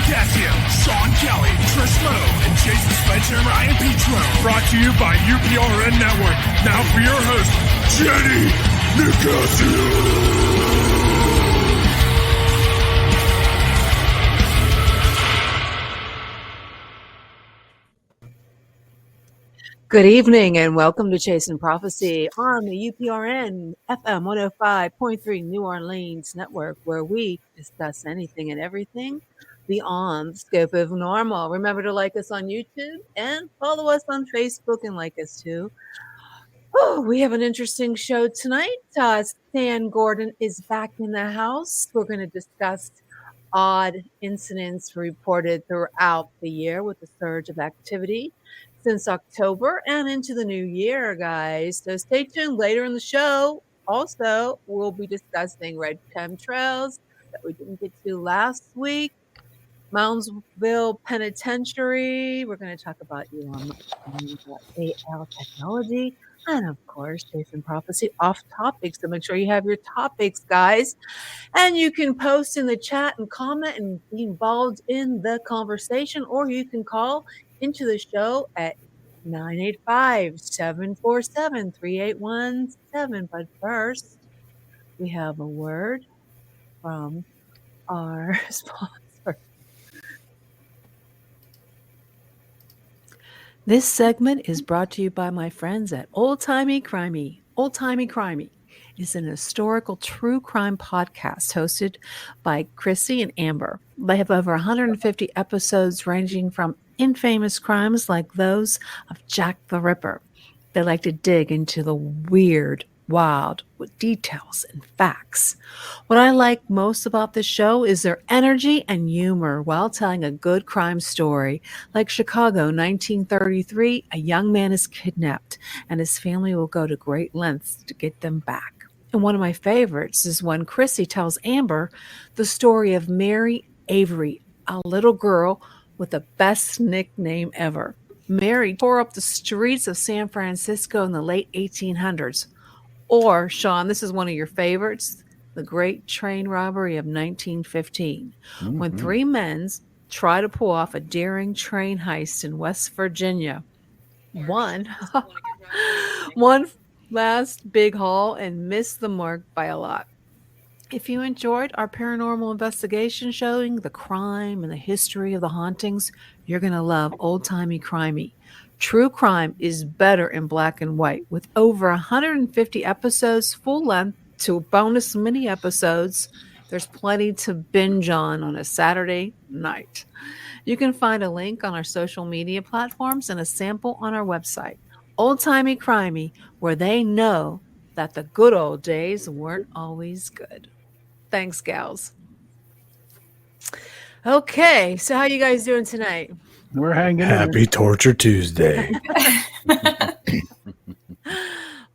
Casio, Sean Kelly, Trish Lowe, and Jason Spencer and Ryan Petro. Brought to you by UPRN Network. Now for your host, Jenny Nicasio. Good evening and welcome to Chasing Prophecy on the UPRN FM 105.3 New Orleans network, where we discuss anything and everything beyond the scope of normal. Remember to like us on YouTube and follow us on Facebook and like us too. Oh, we have an interesting show tonight. Stan Gordon is back in the house. We're going to discuss odd incidents reported throughout the year with the surge of activity since October and into the new year, guys. So stay tuned later in the show. Also, we'll be discussing red chemtrails that we didn't get to last week, Moundsville Penitentiary. We're going to talk about Elon Musk, AL technology, and of course, Chasing Prophecy off topic. So make sure you have your topics, guys. And you can post in the chat and comment and be involved in the conversation, or you can call into the show at 985-747-3817. But first, we have a word from our sponsor. This segment is brought to you by my friends at Old Timey Crimey. Old Timey Crimey is an historical true crime podcast hosted by Chrissy and Amber. They have over 150 episodes ranging from infamous crimes like those of Jack the Ripper. They like to dig into the weird, wild, with details and facts. What I like most about this show is their energy and humor while telling a good crime story. Like Chicago, 1933, a young man is kidnapped and his family will go to great lengths to get them back. And one of my favorites is when Chrissy tells Amber the story of Mary Avery, a little girl with the best nickname ever. Mary tore up the streets of San Francisco in the late 1800s. Or, Sean, this is one of your favorites, the Great Train Robbery of 1915, when three men try to pull off a daring train heist in West Virginia. One last big haul and missed the mark by a lot. If you enjoyed our paranormal investigation showing the crime and the history of the hauntings, you're going to love Old Timey Crimey. True crime is better in black and white, with over 150 episodes full length to bonus mini episodes. There's plenty to binge on a Saturday night. You can find a link on our social media platforms and a sample on our website, Old Timey Crimey, where they know that the good old days weren't always good. Thanks, gals. Okay, so how you guys doing tonight? We're hanging in. Happy Torture Tuesday.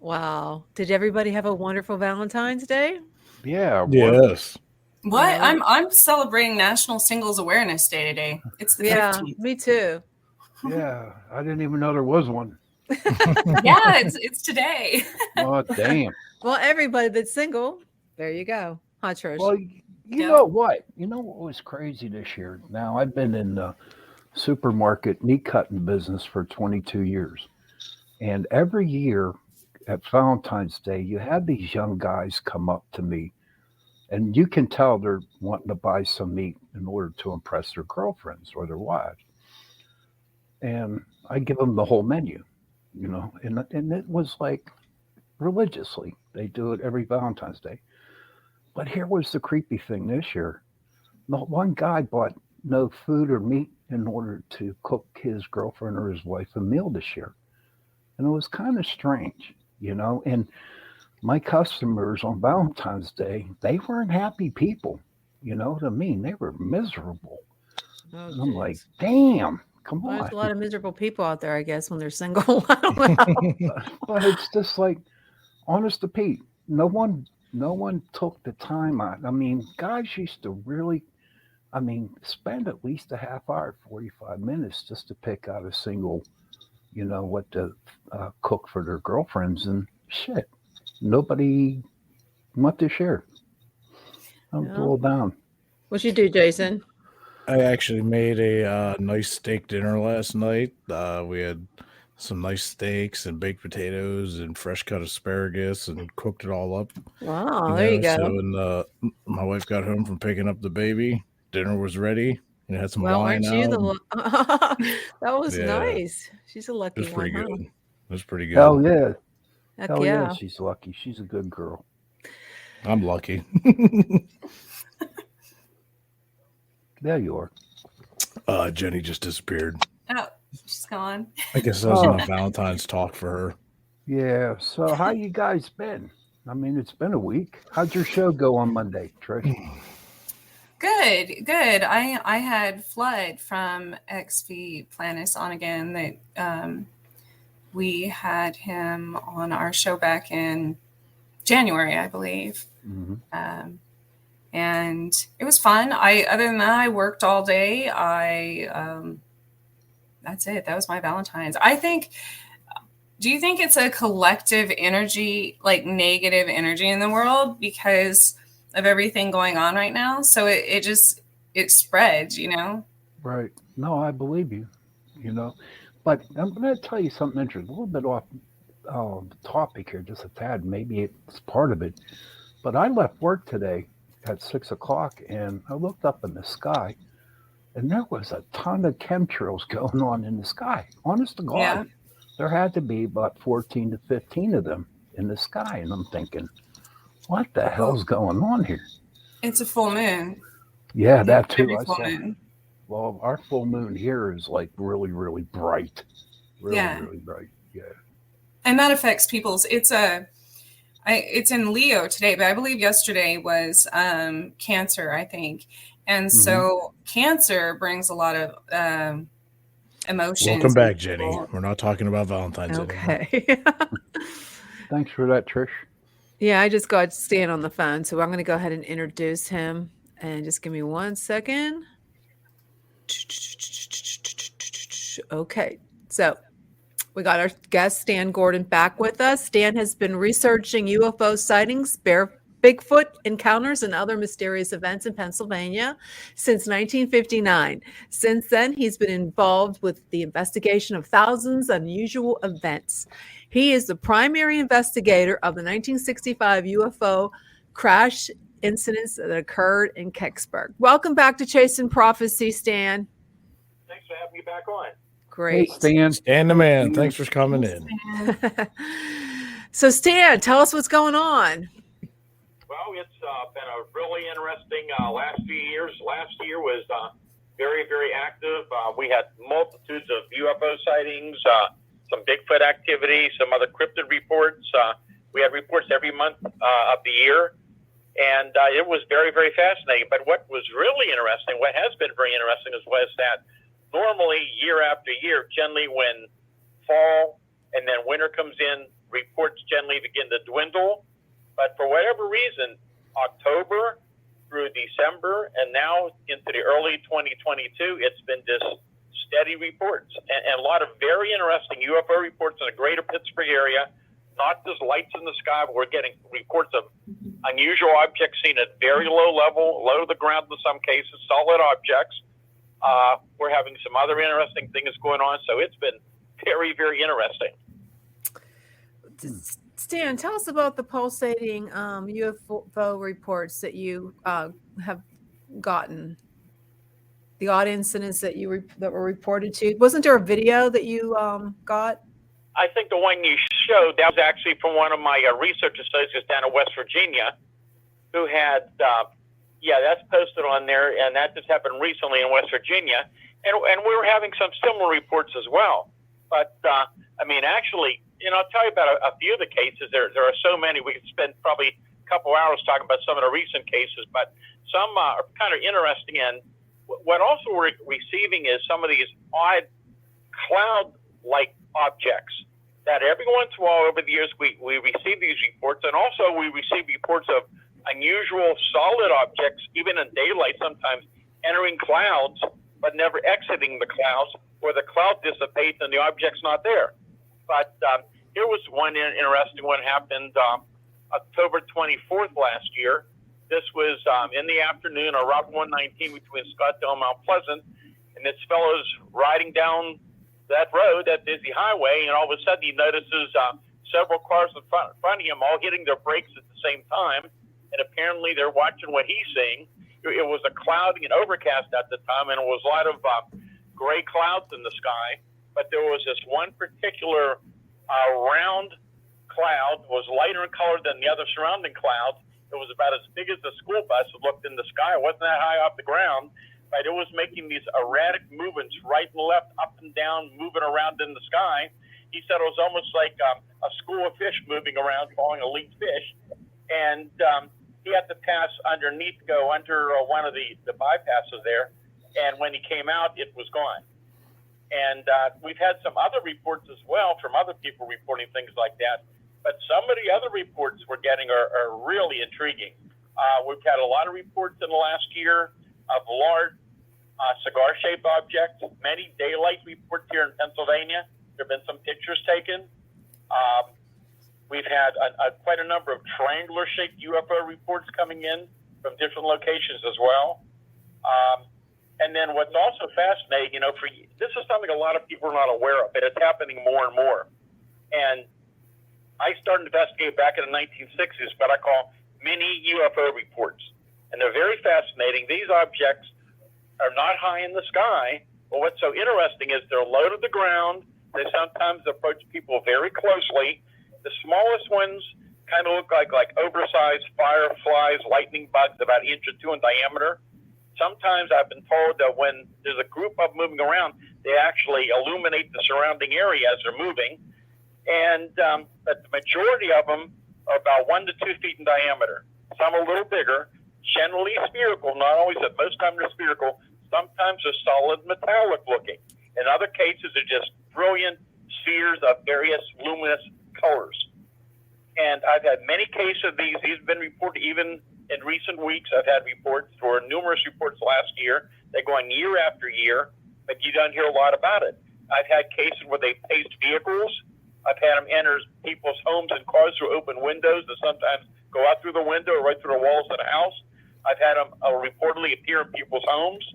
Wow. Did everybody have a wonderful Valentine's Day? Yeah. Yes. What? I'm celebrating National Singles Awareness Day today. It's the 15th. Me too. Yeah. I didn't even know there was one. Yeah, it's today. Oh, damn. Well, everybody that's single, there you go. Huh, Trish? Well, you know what? You know what was crazy this year? Now, I've been in the supermarket meat cutting business for 22 years. And every year at Valentine's Day, you have these young guys come up to me. And you can tell they're wanting to buy some meat in order to impress their girlfriends or their wives. And I give them the whole menu, you know, and it was like religiously. They do it every Valentine's Day. But here was the creepy thing this year. Not one guy bought no food or meat in order to cook his girlfriend or his wife a meal this year. And it was kind of strange, you know, and my customers on Valentine's Day, they weren't happy people, you know what I mean? They were miserable. Oh, and I'm like, damn, come on. There's a lot of miserable people out there, I guess, when they're single. I don't know. But it's just like, honest to Pete, no one took the time out. I mean, guys used to really, spend at least a half hour, 45 minutes just to pick out a single, you know, what to cook for their girlfriends, and shit. Nobody want to share. I'm a little down. What you do, Jason? I actually made a nice steak dinner last night. We had some nice steaks and baked potatoes and fresh cut asparagus and cooked it all up. Wow, there you So go. when my wife got home from picking up the baby, dinner was ready and had some Well, wine aren't you out. that was Yeah, nice. She's a it lucky was pretty one, huh? good. It was pretty Hell good. yeah. Heck Hell yeah, yeah. she's lucky. She's a good girl. I'm lucky. There you are. Jenny just disappeared. Oh, she's gone. I guess that was Oh. enough Valentine's talk for her. Yeah. So how you guys been? I mean, it's been a week. How'd your show go on Monday, Trish? Good. I had Flood from XV Planus on again. That we had him on our show back in January, I believe. Mm-hmm. And it was fun. Other than that, I worked all day. That's it. That was my Valentine's. Do you think it's a collective energy, like negative energy in the world because of everything going on right now? So it spreads, you know? Right. No, I believe you, But I'm going to tell you something interesting, a little bit off the topic here, just a tad. Maybe it's part of it. But I left work today at 6 o'clock and I looked up in the sky and there was a ton of chemtrails going on in the sky. Honest to God. Yeah. There had to be about 14 to 15 of them in the sky. And I'm thinking, what the hell's going on here? It's a full moon. Yeah, that too. I Full saw. moon. Well, our full moon here is like really, really bright. Really, Yeah. really bright. Yeah. And that affects people's. It's in Leo today, but I believe yesterday was Cancer, I think. And so Cancer brings a lot of emotions. Welcome back, Jenny. We're not talking about Valentine's anymore. Okay. Thanks for that, Trish. Yeah, I just got Stan on the phone, so I'm going to go ahead and introduce him. And just give me 1 second. Okay, so we got our guest Stan Gordon back with us. Stan has been researching UFO sightings, Bigfoot encounters, and other mysterious events in Pennsylvania since 1959. Since then, he's been involved with the investigation of thousands of unusual events. He is the primary investigator of the 1965 UFO crash incidents that occurred in Kecksburg. Welcome back to Chasing Prophecy, Stan. Thanks for having me back on. Great. Hey, Stan. Stan the man. Thanks for coming in. So, Stan, tell us what's going on. Well, it's been a really interesting last few years. Last year was very, very active. We had multitudes of UFO sightings, some Bigfoot activity, some other cryptid reports. We had reports every month of the year. And it was very, very fascinating. But what was really interesting, what has been very interesting, was that normally year after year, generally when fall and then winter comes in, reports generally begin to dwindle. But for whatever reason, October through December and now into the early 2022, it's been just steady reports and a lot of very interesting UFO reports in the greater Pittsburgh area. Not just lights in the sky, but we're getting reports of unusual objects seen at very low level, low to the ground in some cases, solid objects. We're having some other interesting things going on. So it's been very, very interesting. Stan, tell us about the pulsating UFO reports that you have gotten. The odd incidents that that were reported to. Wasn't there a video that you got? I think the one you showed, that was actually from one of my research associates down in West Virginia who had, that's posted on there, and that just happened recently in West Virginia. And we were having some similar reports as well. But, actually, I'll tell you about a few of the cases. There are so many. We could spend probably a couple hours talking about some of the recent cases, but some are kind of interesting. And what also we're receiving is some of these odd cloud-like objects that every once in a while over the years we receive these reports, and also we receive reports of unusual solid objects, even in daylight sometimes, entering clouds but never exiting the clouds, or the cloud dissipates and the object's not there. But here was one interesting one happened October 24th last year. This was in the afternoon on Route 119 between Scottsdale and Mount Pleasant, and this fellow's riding down that road, that busy highway, and all of a sudden he notices several cars in front of him all hitting their brakes at the same time, and apparently they're watching what he's seeing. It was a cloudy and overcast at the time, and it was a lot of gray clouds in the sky, but there was this one particular round cloud that was lighter in color than the other surrounding clouds. It was about as big as a school bus. It looked in the sky. It wasn't that high off the ground, but it was making these erratic movements right and left, up and down, moving around in the sky. He said it was almost like a school of fish moving around, following a lead fish. And he had to pass underneath, go under one of the bypasses there. And when he came out, it was gone. And we've had some other reports as well from other people reporting things like that. But some of the other reports we're getting are really intriguing. We've had a lot of reports in the last year of large cigar-shaped objects, many daylight reports here in Pennsylvania. There have been some pictures taken. We've had quite a number of triangular-shaped UFO reports coming in from different locations as well. And then what's also fascinating, this is something a lot of people are not aware of, but it's happening more and more. And I started investigating back in the 1960s what I call mini UFO reports. And they're very fascinating. These objects are not high in the sky, but what's so interesting is they're low to the ground. They sometimes approach people very closely. The smallest ones kind of look like oversized fireflies, lightning bugs, about an inch or two in diameter. Sometimes I've been told that when there's a group of moving around, they actually illuminate the surrounding area as they're moving. And but the majority of them are about 1 to 2 feet in diameter. Some a little bigger, generally spherical, not always, but most times they're spherical. Sometimes they're solid metallic looking. In other cases, they're just brilliant spheres of various luminous colors. And I've had many cases of these. These have been reported even in recent weeks. I've had reports, or numerous reports last year. They're going year after year, but you don't hear a lot about it. I've had cases where they paced vehicles. I've had them enter people's homes and cars through open windows and sometimes go out through the window or right through the walls of the house. I've had them reportedly appear in people's homes.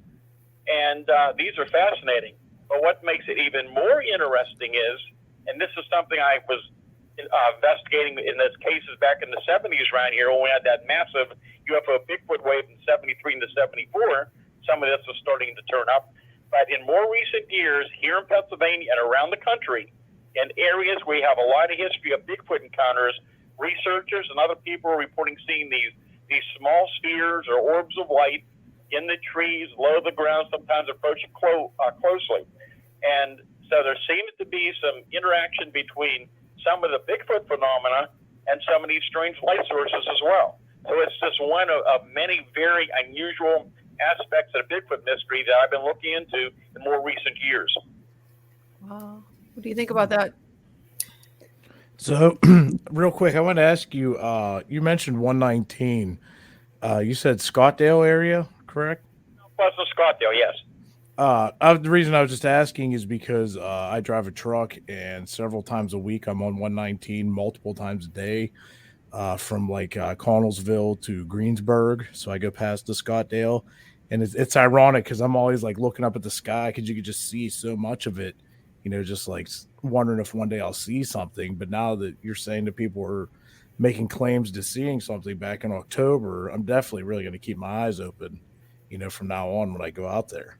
And these are fascinating. But what makes it even more interesting is, and this is something I was investigating in those cases back in the 70s around here when we had that massive UFO Bigfoot wave in 73 and 74, some of this was starting to turn up. But in more recent years, here in Pennsylvania and around the country, in areas where we have a lot of history of Bigfoot encounters, researchers and other people are reporting seeing these small spheres or orbs of light in the trees, low to the ground, sometimes approaching closely. And so there seems to be some interaction between some of the Bigfoot phenomena and some of these strange light sources as well. So it's just one of many very unusual aspects of the Bigfoot mystery that I've been looking into in more recent years. Wow. What do you think about that? So, real quick, I want to ask you, you mentioned 119. You said Scottsdale area, correct? Pleasant, Scottsdale, yes. The reason I was just asking is because I drive a truck, and several times a week I'm on 119, multiple times a day, from Connellsville to Greensburg. So I go past the Scottsdale, and it's ironic because I'm always looking up at the sky because you could just see so much of it, just wondering if one day I'll see something. But now that you're saying that people are making claims to seeing something back in October, I'm definitely really going to keep my eyes open, from now on when I go out there.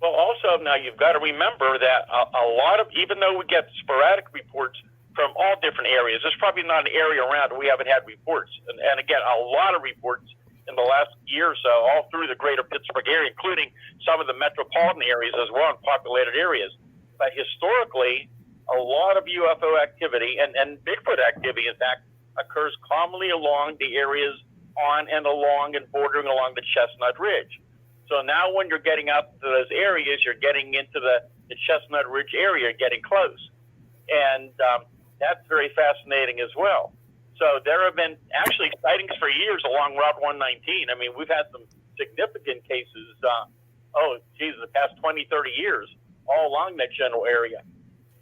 Well, also, now you've got to remember that a lot of, even though we get sporadic reports from all different areas, there's probably not an area around where we haven't had reports. And again, a lot of reports in the last year or so, all through the greater Pittsburgh area, including some of the metropolitan areas as well, and populated areas. But historically, a lot of UFO activity and Bigfoot activity, in fact, occurs commonly along the areas on and along and bordering along the Chestnut Ridge. So now when you're getting out to those areas, you're getting into the Chestnut Ridge area, getting close. And that's very fascinating as well. So there have been actually sightings for years along Route 119. I mean, we've had some significant cases, the past 20, 30 years, all along that general area.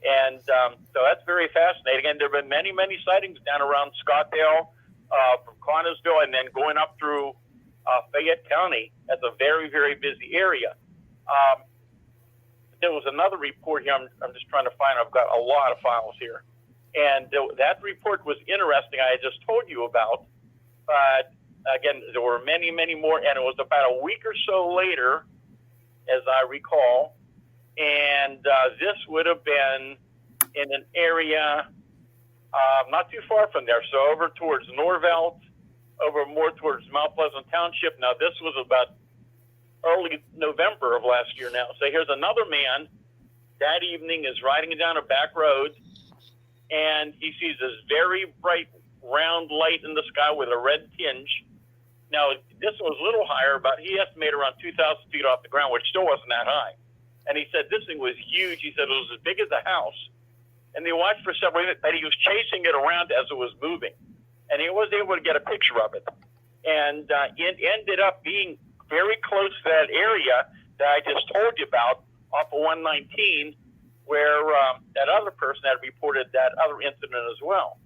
And so that's very fascinating. And there have been many, many sightings down around Scottsdale from Connersville and then going up through Fayette County. That's a very, very busy area. There was another report here. I'm just trying to find. I've got a lot of files here, and that report was interesting. I had just told you about, but again, there were many, many more, and it was about a week or so later, as I recall, and this would have been in an area not too far from there, so over towards Norvelt, over more towards Mount Pleasant Township. Now, this was about early November of last year now. So here's another man that evening is riding down a back road, and he sees this very bright round light in the sky with a red tinge. Now, this was a little higher, but he estimated around 2,000 feet off the ground, which still wasn't that high. And he said this thing was huge. He said it was as big as a house. And they watched for several minutes, but he was chasing it around as it was moving. And he was able to get a picture of it. And it ended up being very close to that area that I just told you about off of 119, where that other person had reported that other incident as well.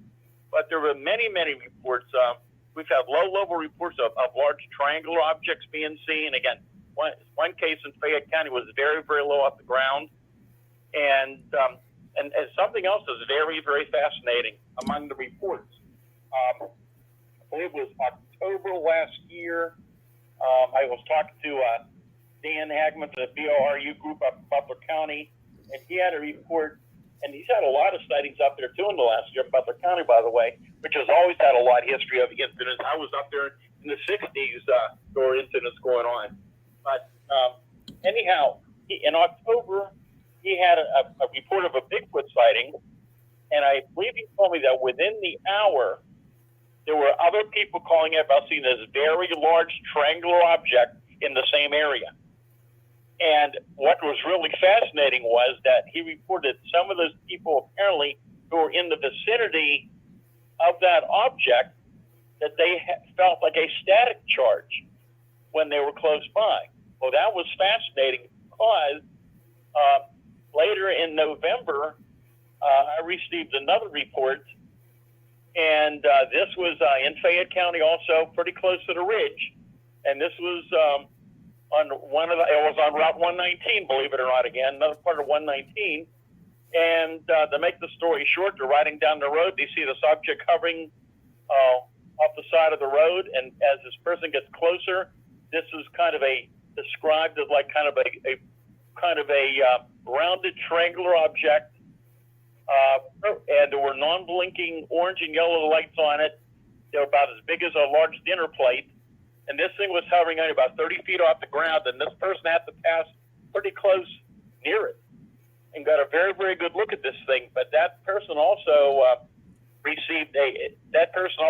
But there were many, many reports. We've had low-level reports of large triangular objects being seen. Again, one case in Fayette County was very, very low off the ground. And something else is very, very fascinating among the reports. I believe it was October last year. I was talking to Dan Hagman from the BORU group up in Butler County, and he had a report, and he's had a lot of sightings up there too in the last year, Butler County, by the way, which has always had a lot of history of incidents. I was up there in the 60s, there were incidents going on. But anyhow, in October, he had a report of a Bigfoot sighting, and I believe he told me that within the hour, there were other people calling it about seeing this very large triangular object in the same area. And what was really fascinating was that he reported some of those people apparently who were in the vicinity of that object, that they felt like a static charge when they were close by. Well, that was fascinating because later in November, I received another report, and this was in Fayette County, also pretty close to the ridge. And this was it was on Route 119, believe it or not, again, another part of 119. And to make the story short, they're riding down the road. They see this object hovering off the side of the road. And as this person gets closer, this is described as like kind of a rounded triangular object. And there were non-blinking orange and yellow lights on it. They were about as big as a large dinner plate. And this thing was hovering only about 30 feet off the ground. And this person had to pass pretty close near it and got a very, very good look at this thing. But that person also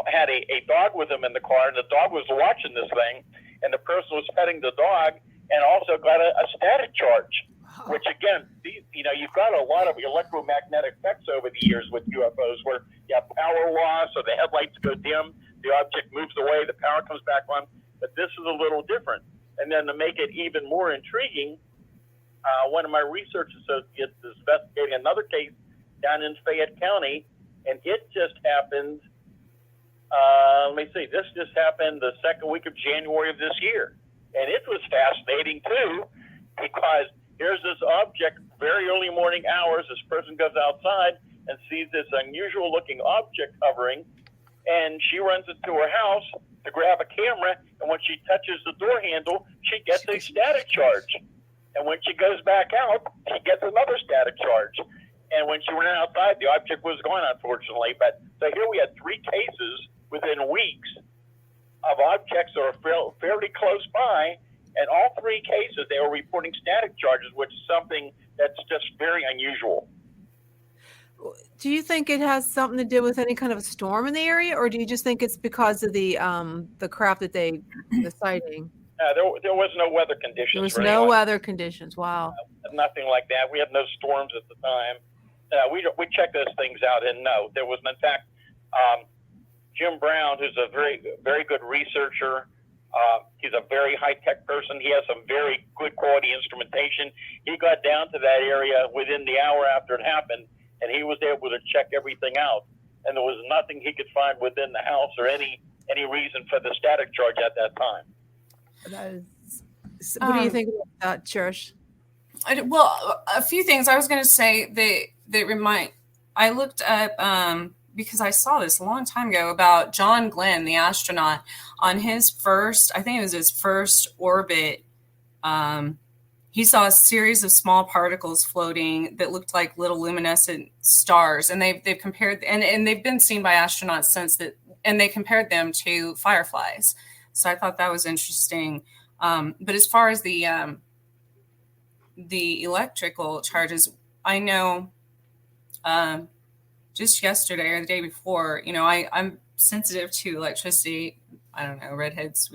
had a dog with him in the car, and the dog was watching this thing, and the person was petting the dog and also got a static charge. Which again, you've got a lot of electromagnetic effects over the years with UFOs, where you have power loss, or the headlights go dim, the object moves away, the power comes back on. But this is a little different. And then to make it even more intriguing, one of my research associates is investigating another case down in Fayette County, and it just happened. This just happened the second week of January of this year, and it was fascinating too, because here's this object, very early morning hours. This person goes outside and sees this unusual looking object hovering, and she runs into her house to grab a camera, and when she touches the door handle, she gets a static charge. And when she goes back out, she gets another static charge. And when she went outside, the object was gone, unfortunately. But so here we had 3 cases within weeks of objects that are fairly close by. And all 3 cases, they were reporting static charges, which is something that's just very unusual. Do you think it has something to do with any kind of a storm in the area, or do you just think it's because of the craft that the sighting? There was no weather conditions. There was no weather conditions. Wow. Nothing like that. We had no storms at the time. We checked those things out, and no, there wasn't. In fact, Jim Brown, who's a very, very good researcher, he's a very high-tech person. He has some very good quality instrumentation. He got down to that area within the hour after it happened, and he was able to check everything out. and there was nothing he could find within the house or any reason for the static charge at that time. What do you think about that, Cherish? Well, a few things I was going to say. They remind. I looked up because I saw this a long time ago about John Glenn, the astronaut, on his first. I think it was his first orbit. He saw a series of small particles floating that looked like little luminescent stars, and they've compared and they've been seen by astronauts since that, and they compared them to fireflies. So I thought that was interesting. But as far as the electrical charges, I know just yesterday or the day before, I'm sensitive to electricity. I don't know, redheads,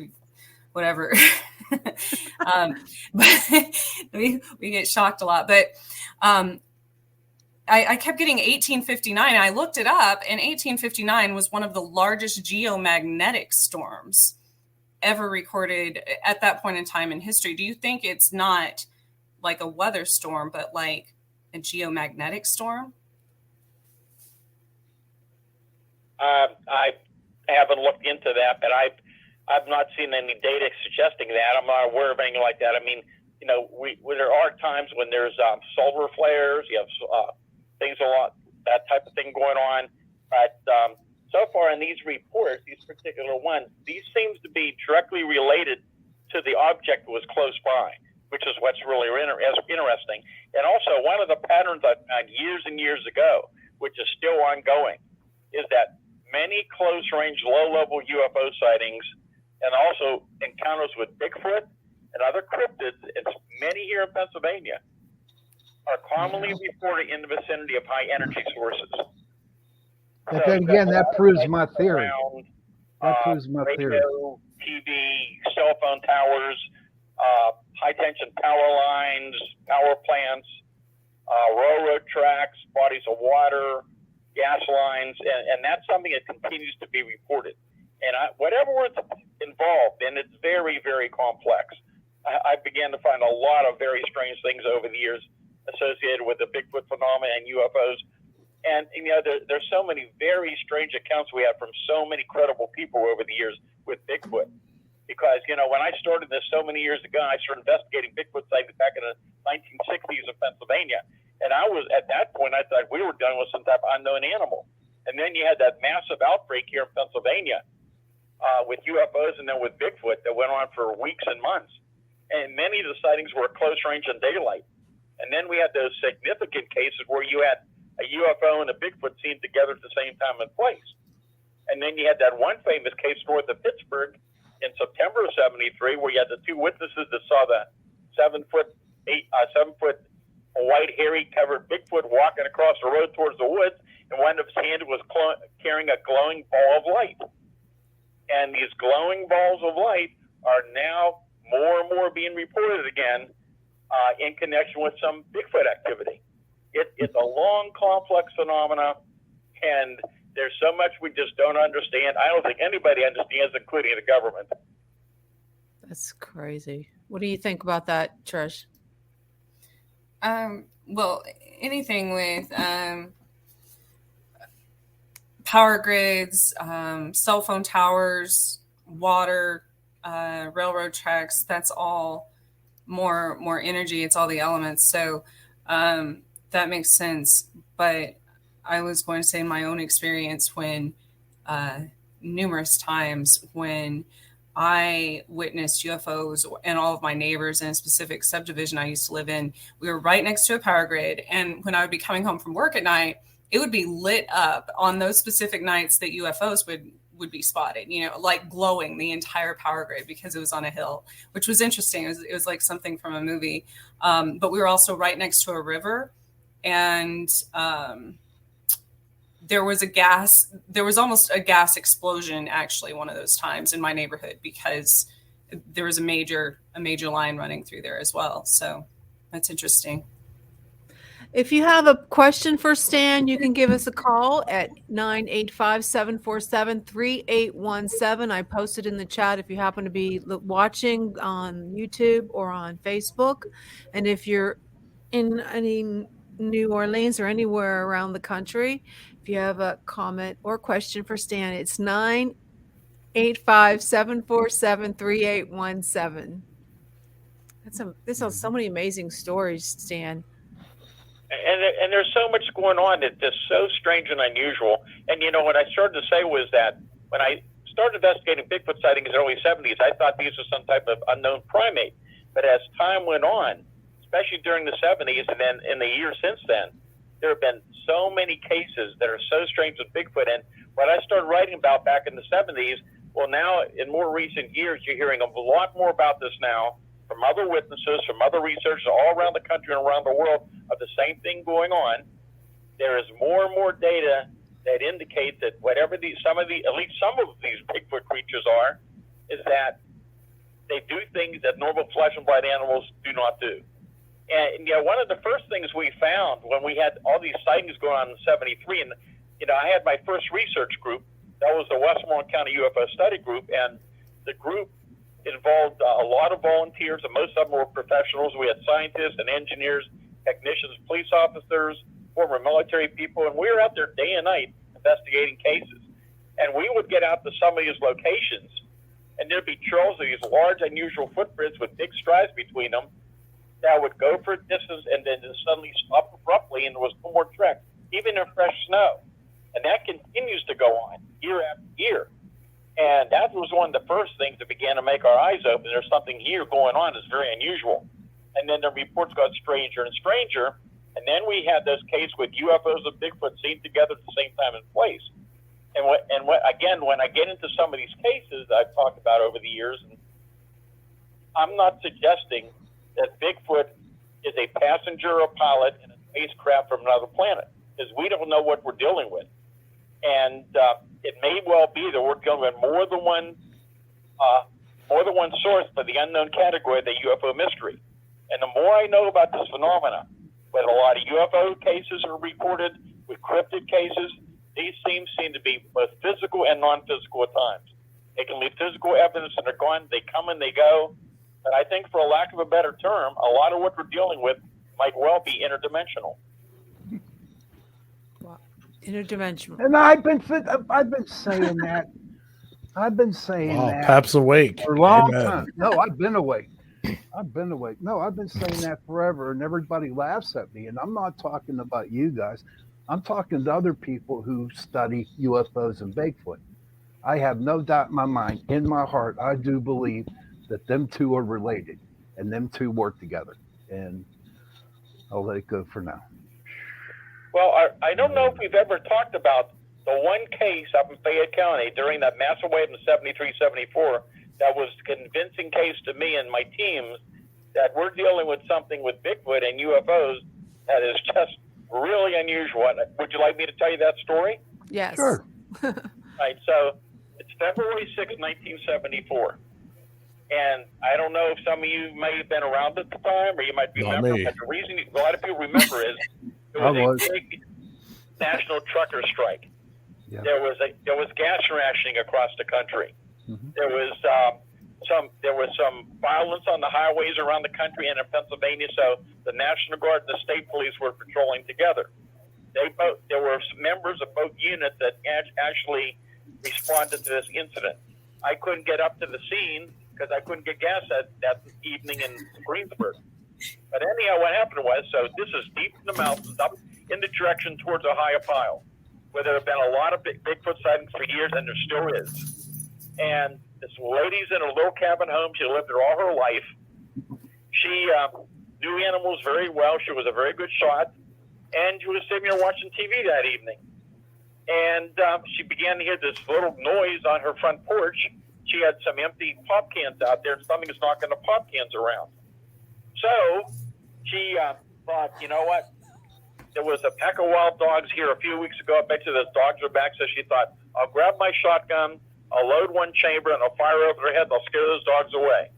whatever. But we get shocked a lot. But I kept getting 1859. And I looked it up, and 1859 was one of the largest geomagnetic storms ever recorded at that point in time in history. Do you think it's not like a weather storm, but like a geomagnetic storm? I haven't looked into that, but I've not seen any data suggesting that. I'm not aware of anything like that. I mean, there are times when there's solar flares, you have things a lot, that type of thing going on. But so far in these reports, these particular ones, these seems to be directly related to the object that was close by, which is what's really interesting. And also, one of the patterns I found years and years ago, which is still ongoing, is that many close-range, low-level UFO sightings and also encounters with Bigfoot and other cryptids, and many here in Pennsylvania, are commonly reported in the vicinity of high-energy sources. But then again, that proves my theory. That proves my radio, theory. TV, cell phone towers, high-tension power lines, power plants, railroad tracks, bodies of water, gas lines, and that's something that continues to be reported. And whatever was involved, and it's very, very complex, I began to find a lot of very strange things over the years associated with the Bigfoot phenomenon and UFOs. And there's so many very strange accounts we have from so many credible people over the years with Bigfoot. Because, when I started this so many years ago, I started investigating Bigfoot sightings back in the 1960s in Pennsylvania. And I was, at that point, I thought we were dealing with some type of unknown animal. And then you had that massive outbreak here in Pennsylvania with UFOs and then with Bigfoot that went on for weeks and months. And many of the sightings were close range and daylight. And then we had those significant cases where you had a UFO and a Bigfoot seen together at the same time and place. And then you had that one famous case north of Pittsburgh in September of '73, where you had the two witnesses that saw the 7 foot white hairy covered Bigfoot walking across the road towards the woods, and one of his hand was carrying a glowing ball of light. And these glowing balls of light are now more and more being reported again in connection with some Bigfoot activity. It's a long, complex phenomena, and there's so much we just don't understand. I don't think anybody understands, including the government. That's crazy. What do you think about that, Trish? Well, anything with power grids, cell phone towers, water, railroad tracks, that's all more energy. It's all the elements. So that makes sense. But I was going to say my own experience when numerous times when I witnessed UFOs and all of my neighbors in a specific subdivision I used to live in, we were right next to a power grid. And when I would be coming home from work at night, it would be lit up on those specific nights that UFOs would be spotted, like glowing the entire power grid because it was on a hill, which was interesting. It was like something from a movie. But we were also right next to a river, and there was almost a gas explosion actually one of those times in my neighborhood because there was a major line running through there as well. So that's interesting. If you have a question for Stan, you can give us a call at 985-747-3817. I posted in the chat if you happen to be watching on YouTube or on Facebook. And if you're in any New Orleans or anywhere around the country, if you have a comment or question for Stan, it's 985-747-3817. This is so many amazing stories, Stan. And there's so much going on that's just so strange and unusual. And what I started to say was that when I started investigating Bigfoot sightings in the early 70s, I thought these were some type of unknown primate. But as time went on, especially during the 70s and then in the years since then, there have been so many cases that are so strange with Bigfoot. And what I started writing about back in the 70s, well, now in more recent years, you're hearing a lot more about this now from other witnesses, from other researchers all around the country and around the world of the same thing going on. There is more and more data that indicate that whatever at least some of these Bigfoot creatures are, is that they do things that normal flesh and blood animals do not do. And one of the first things we found when we had all these sightings going on in '73, and I had my first research group. That was the Westmoreland County UFO Study Group, and the group involved a lot of volunteers, and most of them were professionals. We had scientists and engineers, technicians, police officers, former military people, and we were out there day and night investigating cases. And we would get out to some of these locations, and there'd be trails of these large, unusual footprints with big strides between them that would go for a distance and then just suddenly stop abruptly, and there was no more trek, even in fresh snow. And that continues to go on year after year. And that was one of the first things that began to make our eyes open. There's something here going on that's very unusual. And then the reports got stranger and stranger. And then we had those cases with UFOs and Bigfoot seen together at the same time and place. And again, when I get into some of these cases I've talked about over the years, and I'm not suggesting that Bigfoot is a passenger or pilot in a spacecraft from another planet, because we don't know what we're dealing with. And it may well be that we're dealing with more than one source for the unknown category of the UFO mystery. And the more I know about this phenomena, when a lot of UFO cases are reported, with cryptid cases, these seem to be both physical and non-physical at times. They can leave physical evidence and they're gone. They come and they go. But I think, for a lack of a better term, a lot of what we're dealing with might well be interdimensional. Interdimensional. And I've been saying that. I've been saying that. Pap's awake for a long time. No, I've been awake. No, I've been saying that forever, and everybody laughs at me. And I'm not talking about you guys. I'm talking to other people who study UFOs and Bigfoot. I have no doubt in my mind, in my heart, I do believe that them two are related, and them two work together. And I'll let it go for now. Well, I don't know if we've ever talked about the one case up in Fayette County during that massive wave in 73, 74 that was a convincing case to me and my teams that we're dealing with something with Bigfoot and UFOs that is just really unusual. Would you like me to tell you that story? Yes. Sure. Right, so it's February 6, 1974. And I don't know if some of you may have been around at the time, or you might remember, but the reason a lot of people remember is there was a big national trucker strike. Yeah. There was gas rationing across the country. Mm-hmm. There was some violence on the highways around the country and in Pennsylvania. So the National Guard and the state police were patrolling together. There were members of both units that actually responded to this incident. I couldn't get up to the scene because I couldn't get gas that evening in Greensburg. But anyhow, what happened was, so this is deep in the mountains, up in the direction towards Ohiopyle, where there have been a lot of Bigfoot sightings for years, and there still is. And this lady's in a little cabin home. She lived there all her life. She knew animals very well. She was a very good shot. And she was sitting here watching TV that evening. And she began to hear this little noise on her front porch. She had some empty pop cans out there, and something was knocking the pop cans around. So she thought, you know what? There was a pack of wild dogs here a few weeks ago. I bet you those dogs are back. So she thought, I'll grab my shotgun, I'll load one chamber, and I'll fire over their head. I'll scare those dogs away.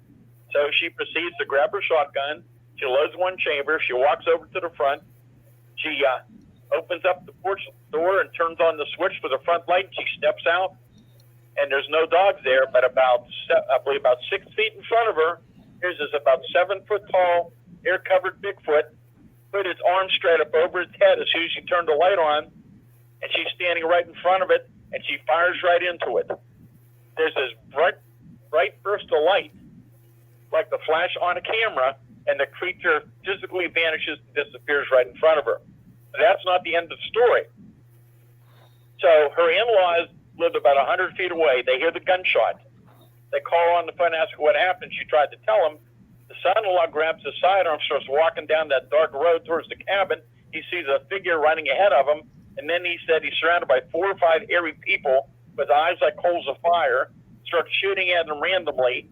So she proceeds to grab her shotgun. She loads one chamber. She walks over to the front. She opens up the porch door and turns on the switch for the front light. She steps out, and there's no dogs there, but about 6 feet in front of her, here's this about 7 foot tall, hair covered Bigfoot put its arm straight up over its head as soon as she turned the light on, and she's standing right in front of it, and she fires right into it. There's this bright burst of light, like the flash on a camera, and the creature physically vanishes and disappears right in front of her. That's not the end of the story. So her in-laws lived about 100 feet away. They hear the gunshot. They call on the phone and ask her what happened. She tried to tell them. The son-in-law grabs his sidearm, starts walking down that dark road towards the cabin. He sees a figure running ahead of him, and then he said he's surrounded by 4 or 5 airy people with eyes like coals of fire, starts shooting at them randomly,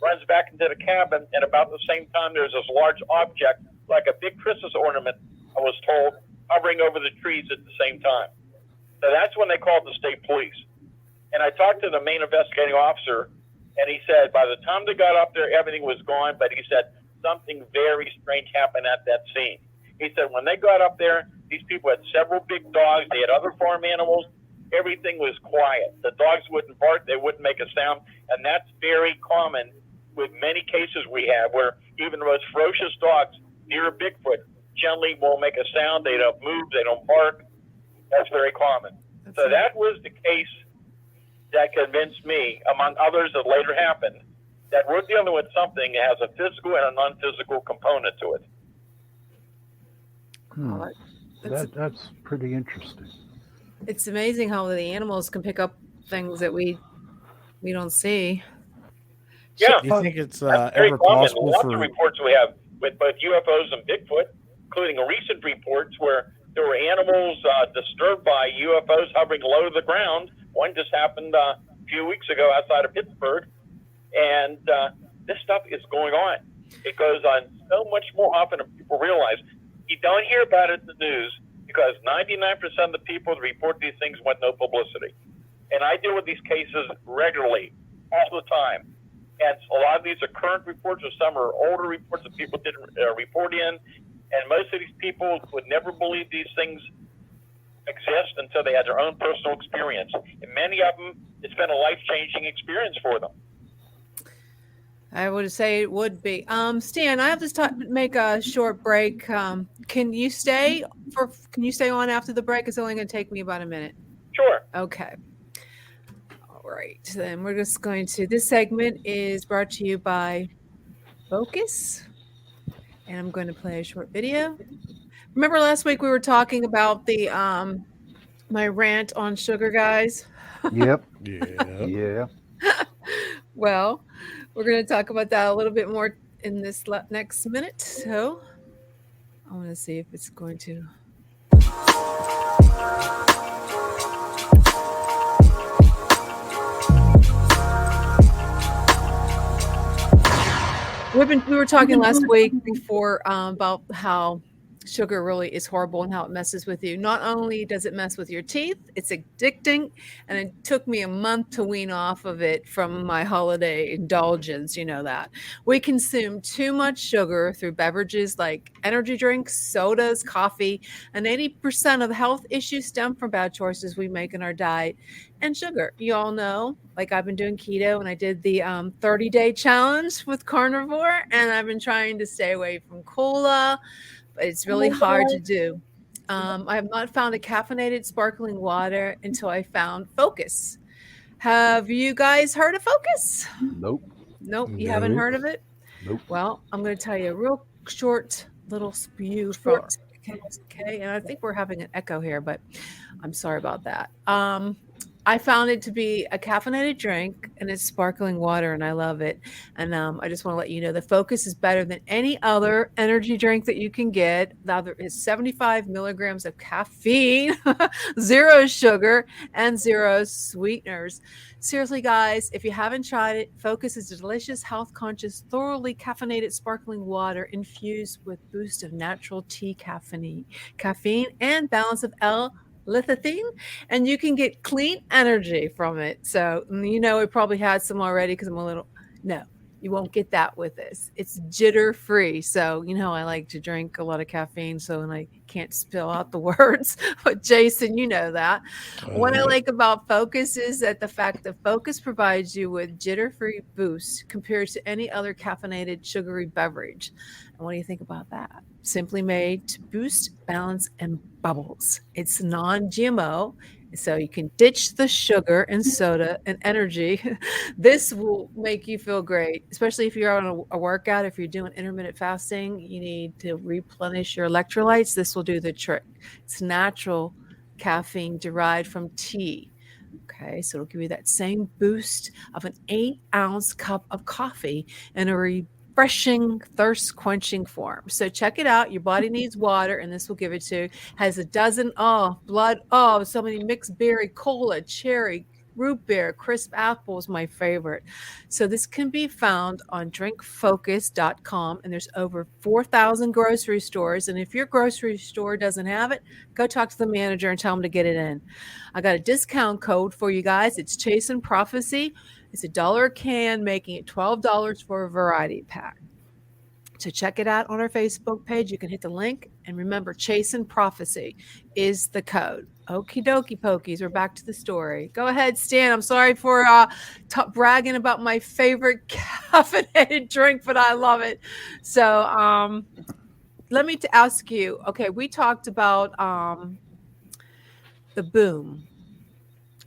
runs back into the cabin, and about the same time there's this large object, like a big Christmas ornament, I was told, hovering over the trees at the same time. So that's when they called the state police. And I talked to the main investigating officer, and he said by the time they got up there, everything was gone, but he said something very strange happened at that scene. He said when they got up there, these people had several big dogs, they had other farm animals, everything was quiet. The dogs wouldn't bark, they wouldn't make a sound, and that's very common with many cases we have where even the most ferocious dogs near a Bigfoot generally won't make a sound, they don't move, they don't bark. That's very common. So that was the case that convinced me, among others that later happened, that we're dealing with something that has a physical and a non-physical component to it. That's pretty interesting. It's amazing how the animals can pick up things that we don't see. Yeah, Do you think it's that's very ever common. possible Lots for of reports we have with both UFOs and Bigfoot, including recent reports where there were animals disturbed by UFOs hovering low to the ground. One just happened a few weeks ago outside of Pittsburgh, and this stuff is going on. It goes on so much more often than people realize. You don't hear about it in the news because 99% of the people that report these things want no publicity. And I deal with these cases regularly, all the time. And a lot of these are current reports, or some are older reports that people didn't report in. And most of these people would never believe these things exist until they had their own personal experience. And many of them, it's been a life-changing experience for them. I would say it would be. Stan, I have to make a short break. Can you stay on after the break? It's only going to take me about a minute. Sure. Okay. All right. Then we're just going to. This segment is brought to you by Focus, and I'm going to play a short video. Remember last week we were talking about the my rant on sugar, guys? Yep. Yeah. Well, we're going to talk about that a little bit more in this next minute. So I want to see if it's going to. We were talking last week before about how sugar really is horrible and how it messes with you. Not only does it mess with your teeth, it's addicting. And it took me a month to wean off of it from my holiday indulgence. You know that. We consume too much sugar through beverages like energy drinks, sodas, coffee, and 80% of the health issues stem from bad choices we make in our diet. And sugar, you all know, like I've been doing keto and I did the 30-day challenge with carnivore, and I've been trying to stay away from cola. It's really hard to do. I have not found a caffeinated sparkling water until I found Focus. Have you guys heard of Focus? Nope. You haven't heard of it? Nope. Well, I'm going to tell you a real short little spew from okay, and I think we're having an echo here, but I'm sorry about that. I found it to be a caffeinated drink, and it's sparkling water, and I love it. And I just want to let you know the Focus is better than any other energy drink that you can get. Now, there is 75 milligrams of caffeine, 0 sugar, and 0 sweeteners. Seriously, guys, if you haven't tried it, Focus is delicious, health-conscious, thoroughly caffeinated sparkling water infused with boost of natural tea caffeine, and balance of L-lithium, and you can get clean energy from it. So, you know, we probably had some already because I'm a little, no, You won't get that with this. It's jitter free. So, I like to drink a lot of caffeine. So, and I can't spill out the words, but Jason, you know that. What I like about Focus is that the fact that Focus provides you with jitter free boost compared to any other caffeinated sugary beverage. And what do you think about that? Simply made to boost, balance, and bubbles. It's non-GMO. So you can ditch the sugar and soda and energy. This will make you feel great, especially if you're on a workout. If you're doing intermittent fasting, you need to replenish your electrolytes. This will do the trick. It's natural caffeine derived from tea. Okay, so it'll give you that same boost of an 8-ounce cup of coffee in a refreshing, thirst-quenching form. So check it out. Your body needs water, and this will give it to you. Has a dozen, so many mixed berry, cola, cherry, root beer, crisp apple is my favorite. So this can be found on drinkfocus.com, and there's over 4,000 grocery stores. And if your grocery store doesn't have it, go talk to the manager and tell them to get it in. I got a discount code for you guys. It's Chasing Prophecy. It's $1 a can, making it $12 for a variety pack. So check it out on our Facebook page. You can hit the link. And remember, Chasing Prophecy is the code. Okie dokie pokies. We're back to the story. Go ahead, Stan. I'm sorry for bragging about my favorite caffeinated drink, but I love it. So let me ask you. Okay, we talked about the boom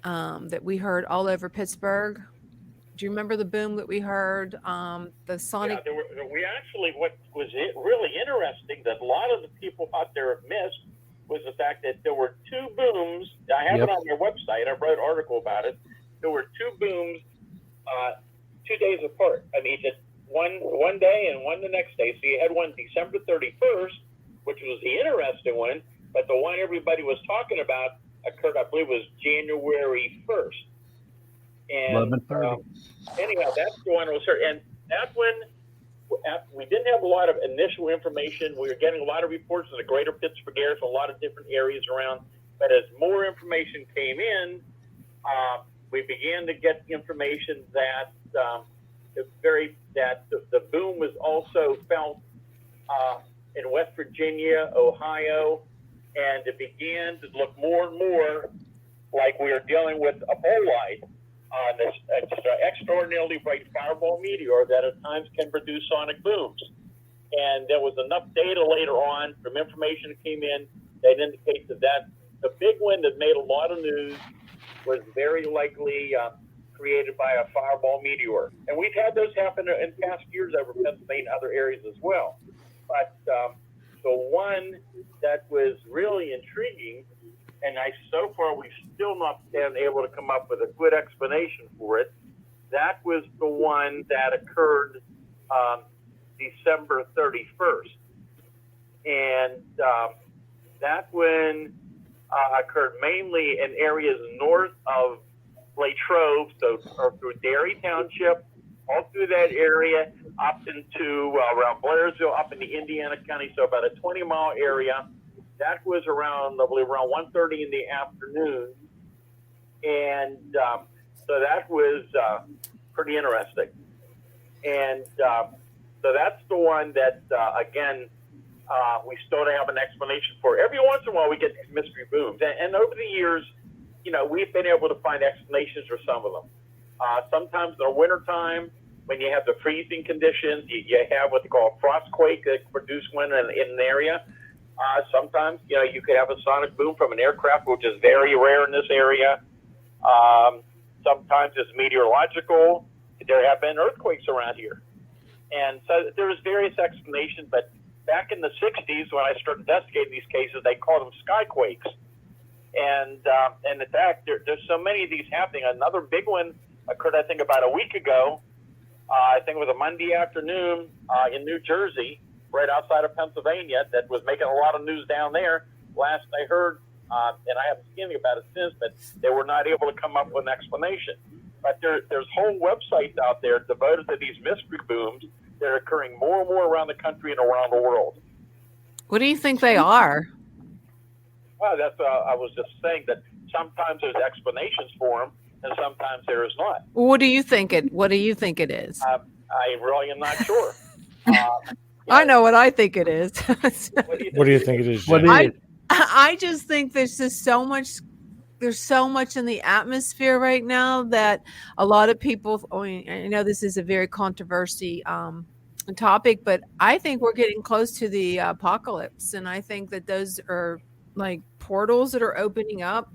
that we heard all over Pittsburgh. Do you remember the boom that we heard? The sonic. Yeah, we actually, what was really interesting that a lot of the people out there have missed was the fact that there were two booms. I have it on their website. I wrote an article about it. There were two booms 2 days apart. I mean, just one day and one the next day. So you had one December 31st, which was the interesting one, but the one everybody was talking about occurred, I believe, was January 1st. And 11:30. Anyhow, that's the one was heard. And that's when we didn't have a lot of initial information. We were getting a lot of reports in the greater Pittsburgh area, so a lot of different areas around. But as more information came in, we began to get information that the boom was also felt in West Virginia, Ohio, and it began to look more and more like we were dealing with a bolide on this extraordinarily bright fireball meteor that at times can produce sonic booms. And there was enough data later on from information that came in that indicates that the big one that made a lot of news was very likely created by a fireball meteor. And we've had those happen in past years over Pennsylvania and other areas as well. But the one that was really intriguing, and so far we've still not been able to come up with a good explanation for it. That was the one that occurred December 31st. And that one occurred mainly in areas north of Latrobe, or through Derry Township, all through that area, up into around Blairsville, up into Indiana County, so about a 20-mile area. That was around, I believe, around 1:30 in the afternoon. And so that was pretty interesting. And so that's the one that, again, we still don't have an explanation for. Every once in a while, we get these mystery booms. And over the years, we've been able to find explanations for some of them. Sometimes in the wintertime, when you have the freezing conditions, you have what they call a frostquake that produce one in an area. Sometimes, you could have a sonic boom from an aircraft, which is very rare in this area. Sometimes it's meteorological. There have been earthquakes around here. And so there's various explanations, but back in the 60s, when I started investigating these cases, they called them skyquakes. And in fact, there's so many of these happening. Another big one occurred, I think, about a week ago. I think it was a Monday afternoon in New Jersey, right outside of Pennsylvania, that was making a lot of news down there. Last I heard, and I haven't seen anything about it since, but they were not able to come up with an explanation. But there's whole websites out there devoted to these mystery booms that are occurring more and more around the country and around the world. What do you think they are? Well, that's I was just saying that sometimes there's explanations for them, and sometimes there is not. What do you think it is? I really am not sure. I know what I think it is. What do you think it is, What Jen? is it? I just think there's just so much. There's so much in the atmosphere right now that a lot of people. I know this is a very controversy topic, but I think we're getting close to the apocalypse, and I think that those are like portals that are opening up.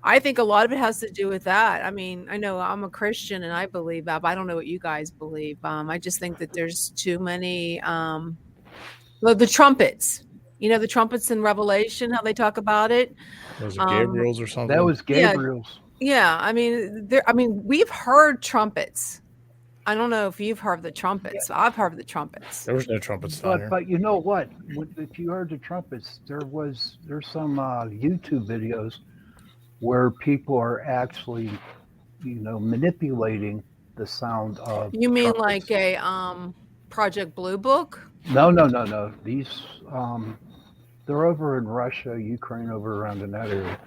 I think a lot of it has to do with that. I mean, I know I'm a Christian and I believe that, but I don't know what you guys believe. I just think that there's too many. The trumpets. The trumpets in Revelation, how they talk about it. Was it Gabriel's or something? That was Gabriel's. Yeah. I mean, we've heard trumpets. I don't know if you've heard the trumpets. I've heard the trumpets. There was no trumpets down here. But you know what? If you heard the trumpets, there's some YouTube videos where people are actually, manipulating the sound of. You mean trumpets. like a Project Blue Book? No. These they're over in Russia, Ukraine, over around in that area,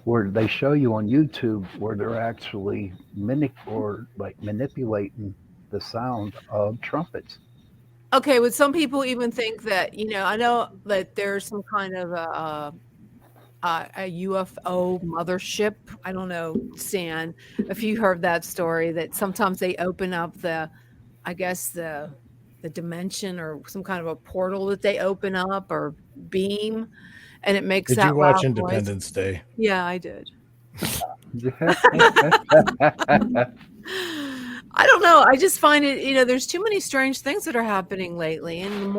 where they show you on YouTube where they're actually manipulating the sound of trumpets. Okay, would some people even think that, I know that there's some kind of a UFO mothership. I don't know, Stan, if you heard that story, that sometimes they open up the dimension or some kind of a portal that they open up or beam, and it makes Did that you watch loud Independence voice. Day? Yeah, I did. I don't know. I just find it, there's too many strange things that are happening lately. And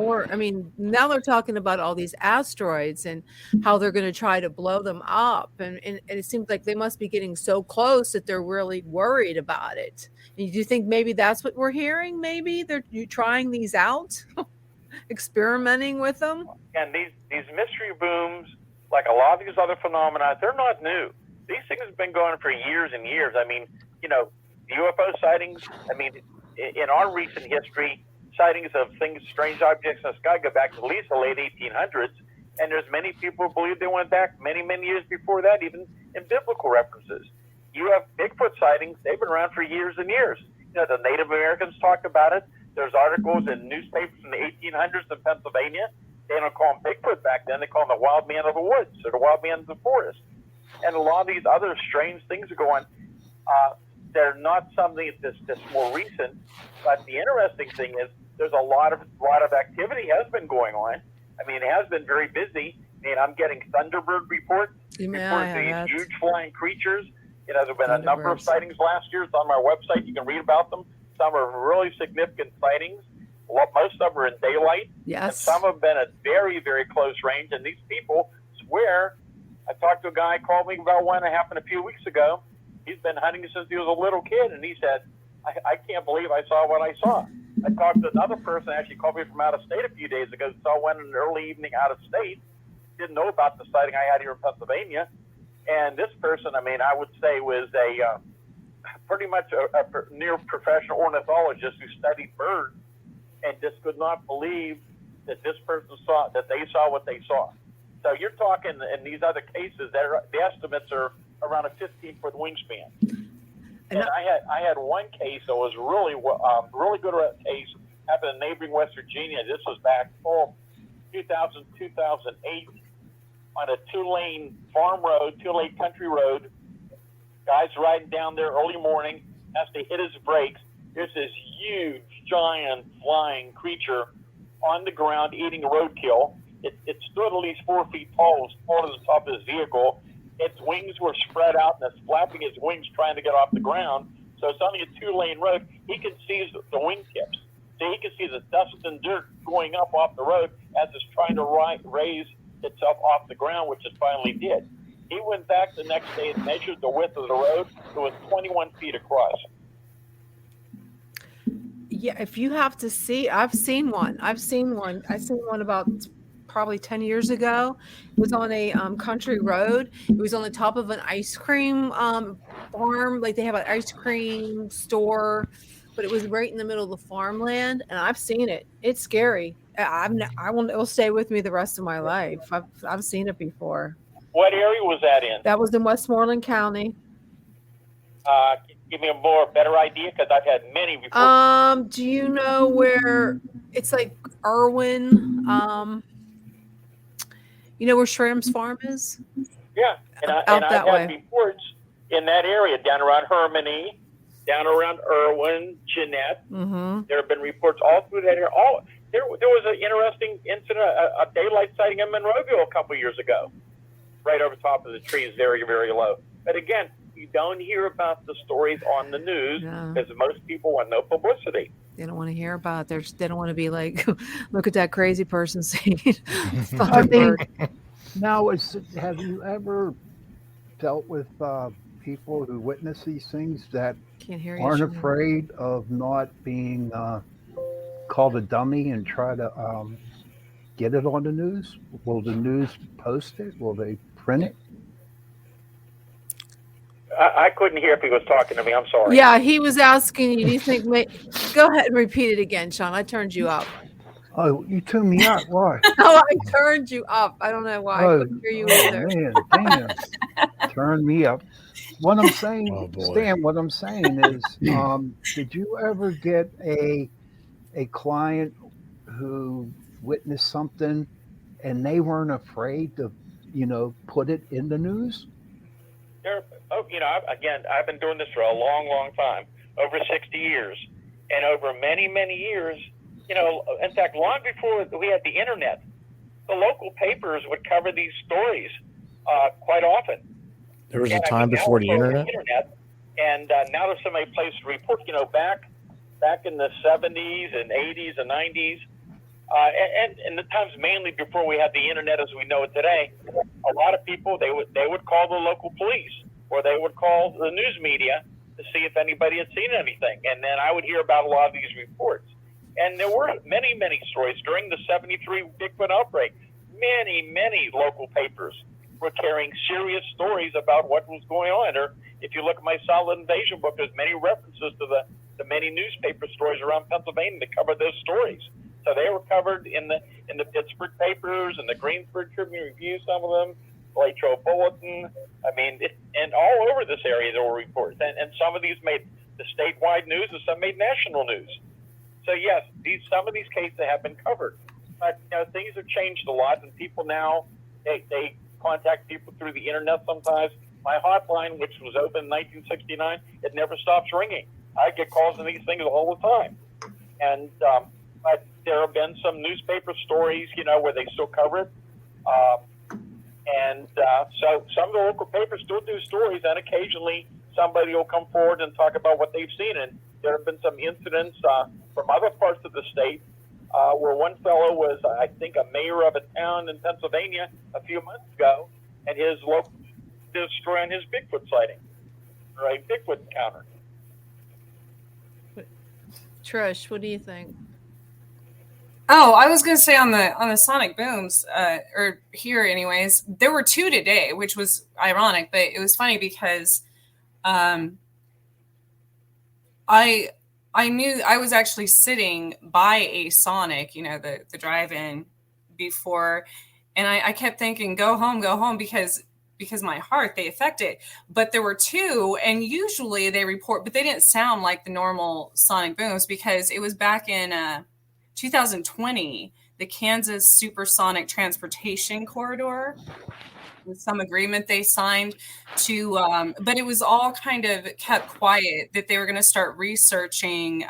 now they're talking about all these asteroids and how they're going to try to blow them up. And it seems like they must be getting so close that they're really worried about it. And do you think maybe that's what we're hearing? Maybe they're trying these out, experimenting with them? And these mystery booms, like a lot of these other phenomena, they're not new. These things have been going for years and years. I mean, UFO sightings, in our recent history, sightings of strange objects in the sky go back to at least the late 1800s, and there's many people who believe they went back many, many years before that, even in biblical references. You have Bigfoot sightings, they've been around for years and years. The Native Americans talked about it. There's articles in newspapers in the 1800s in Pennsylvania. They don't call them Bigfoot back then, they call them the wild man of the woods or the wild man of the forest. And a lot of these other strange things are going they're not something that's more recent, but the interesting thing is there's a lot of activity has been going on. It has been very busy. I'm getting Thunderbird reports of these huge flying creatures. There's been a number of sightings last year. It's on our website. You can read about them. Some are really significant sightings. Most of them are in daylight. Yes. And some have been at very, very close range. And these people swear. I talked to a guy, called me about one that happened a few weeks ago. He's been hunting since he was a little kid, and he said, I can't believe I saw what I saw. I talked to another person, actually called me from out of state a few days ago, saw one in the early evening out of state, didn't know about the sighting I had here in Pennsylvania. And this person, I would say was a pretty much a near professional ornithologist who studied birds and just could not believe that this person saw what they saw. So you're talking in these other cases, the estimates are around a 15-foot wingspan. And I had one case that was really good case happened in neighboring West Virginia. This was back 2008 on a two-lane country road. Guy's riding down there early morning, has to hit his brakes. There's this huge, giant, flying creature on the ground eating roadkill. It stood at least 4 feet tall. It was taller than the top of his vehicle. Its wings were spread out, and it's flapping its wings trying to get off the ground. So it's only a two-lane road. He can see the wingtips. So he can see the dust and dirt going up off the road as it's trying to raise itself off the ground, which it finally did. He went back the next day and measured the width of the road. It was 21 feet across. Yeah, if you have to see, I've seen one. I seen one about probably 10 years ago. It was on a country road. It was on the top of an ice cream farm. Like they have an ice cream store, but it was right in the middle of the farmland. And I've seen it. It's scary. It will stay with me the rest of my life. I've seen it before. What area was that in? That was in Westmoreland County. Give me a better idea, because I've had many reports. Do you know where it's like Irwin? You know where Shram's farm is? Yeah, and I've had reports in that area, down around Hermione, down around Irwin, Jeanette. Mm-hmm. There have been reports all through that area. There was an interesting incident, a daylight sighting in Monroeville a couple years ago, right over top of the trees, very, very low. But again, you don't hear about the stories on the news because most people want no publicity. They don't want to hear about it. They don't want to be like, look at that crazy person seeing Thunderbird. Now, have you ever dealt with people who witness these things that aren't afraid of not being called a dummy and try to get it on the news? Will the news post it? Will they print it? I couldn't hear if he was talking to me. I'm sorry. Yeah, he was asking you. Do you think? Go ahead and repeat it again, Sean. I turned you up. Oh, you tuned me up. Why? Oh, I turned you up. I don't know why. I couldn't hear you either. Man, damn. Turn me up. What I'm saying, Stan, what I'm saying is, did you ever get a client who witnessed something and they weren't afraid to, put it in the news? I've been doing this for a long, long time, over 60 years. And over many, many years, in fact, long before we had the internet, the local papers would cover these stories quite often. There was a time before the internet? And now that somebody placed a report, back in the 70s and 80s and 90s, and the times mainly before we had the internet as we know it today, a lot of people, they would call the local police, or they would call the news media to see if anybody had seen anything. And then I would hear about a lot of these reports. And there were many, many stories during the 73 Bigfoot outbreak. Many, many local papers were carrying serious stories about what was going on. Or if you look at my Solid Invasion book, there's many references to the many newspaper stories around Pennsylvania that cover those stories. So they were covered in the Pittsburgh papers and the Greensburg Tribune Review, some of them, Latrobe Bulletin. And all over this area there were reports. And some of these made the statewide news and some made national news. So yes, some of these cases have been covered. But things have changed a lot, and people now, they contact people through the internet sometimes. My hotline, which was open in 1969, it never stops ringing. I get calls on these things all the time. And but there have been some newspaper stories, where they still cover it. So some of the local papers still do stories, and occasionally somebody will come forward and talk about what they've seen. And there have been some incidents from other parts of the state where one fellow was, I think, a mayor of a town in Pennsylvania a few months ago, and his local destroying his Bigfoot sighting, or a Bigfoot encounter. Trish, what do you think? Oh, I was going to say on the sonic booms, or here anyways, there were 2 today, which was ironic, but it was funny because I knew I was actually sitting by a sonic, the drive-in before, and I kept thinking, go home, because my heart, they affect it. But there were 2, and usually they report, but they didn't sound like the normal sonic booms, because it was back in 2020, the Kansas Supersonic Transportation Corridor, with some agreement they signed to, but it was all kind of kept quiet that they were going to start researching.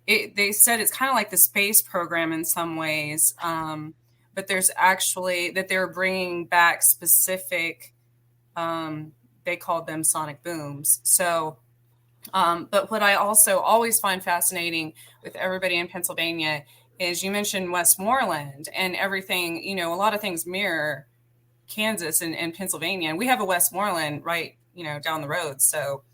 They said it's kind of like the space program in some ways, but there's actually that they're bringing back specific, they called them sonic booms. So, but what I also always find fascinating with everybody in Pennsylvania is you mentioned Westmoreland and everything, a lot of things mirror Kansas and Pennsylvania. And we have a Westmoreland right, down the road. So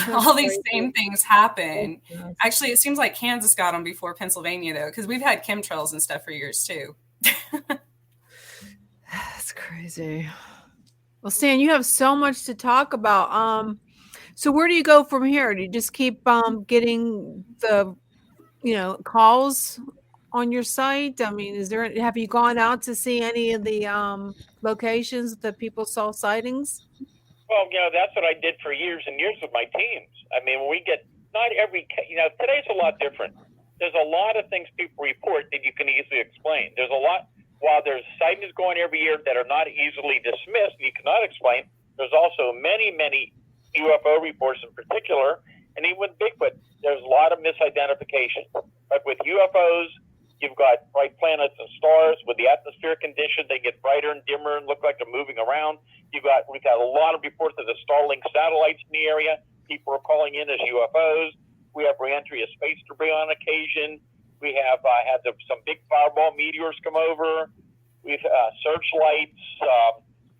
all these same things happen. Actually, it seems like Kansas got them before Pennsylvania, though, because we've had chemtrails and stuff for years, too. That's crazy. Well, Stan, you have so much to talk about. So where do you go from here? Do you just keep getting the, calls on your site? I mean, have you gone out to see any of the locations that people saw sightings? Well, that's what I did for years and years with my teams. I mean, when we get not every, today's a lot different. There's a lot of things people report that you can easily explain. There's a lot, while there's sightings going every year that are not easily dismissed, you cannot explain. There's also many, many UFO reports in particular, and even with Bigfoot, there's a lot of misidentification. But with UFOs, you've got bright planets and stars. With the atmospheric condition, they get brighter and dimmer and look like they're moving around. We've got a lot of reports of the Starlink satellites in the area. People are calling in as UFOs. We have reentry of space debris on occasion. We have had some big fireball meteors come over. We've searchlights.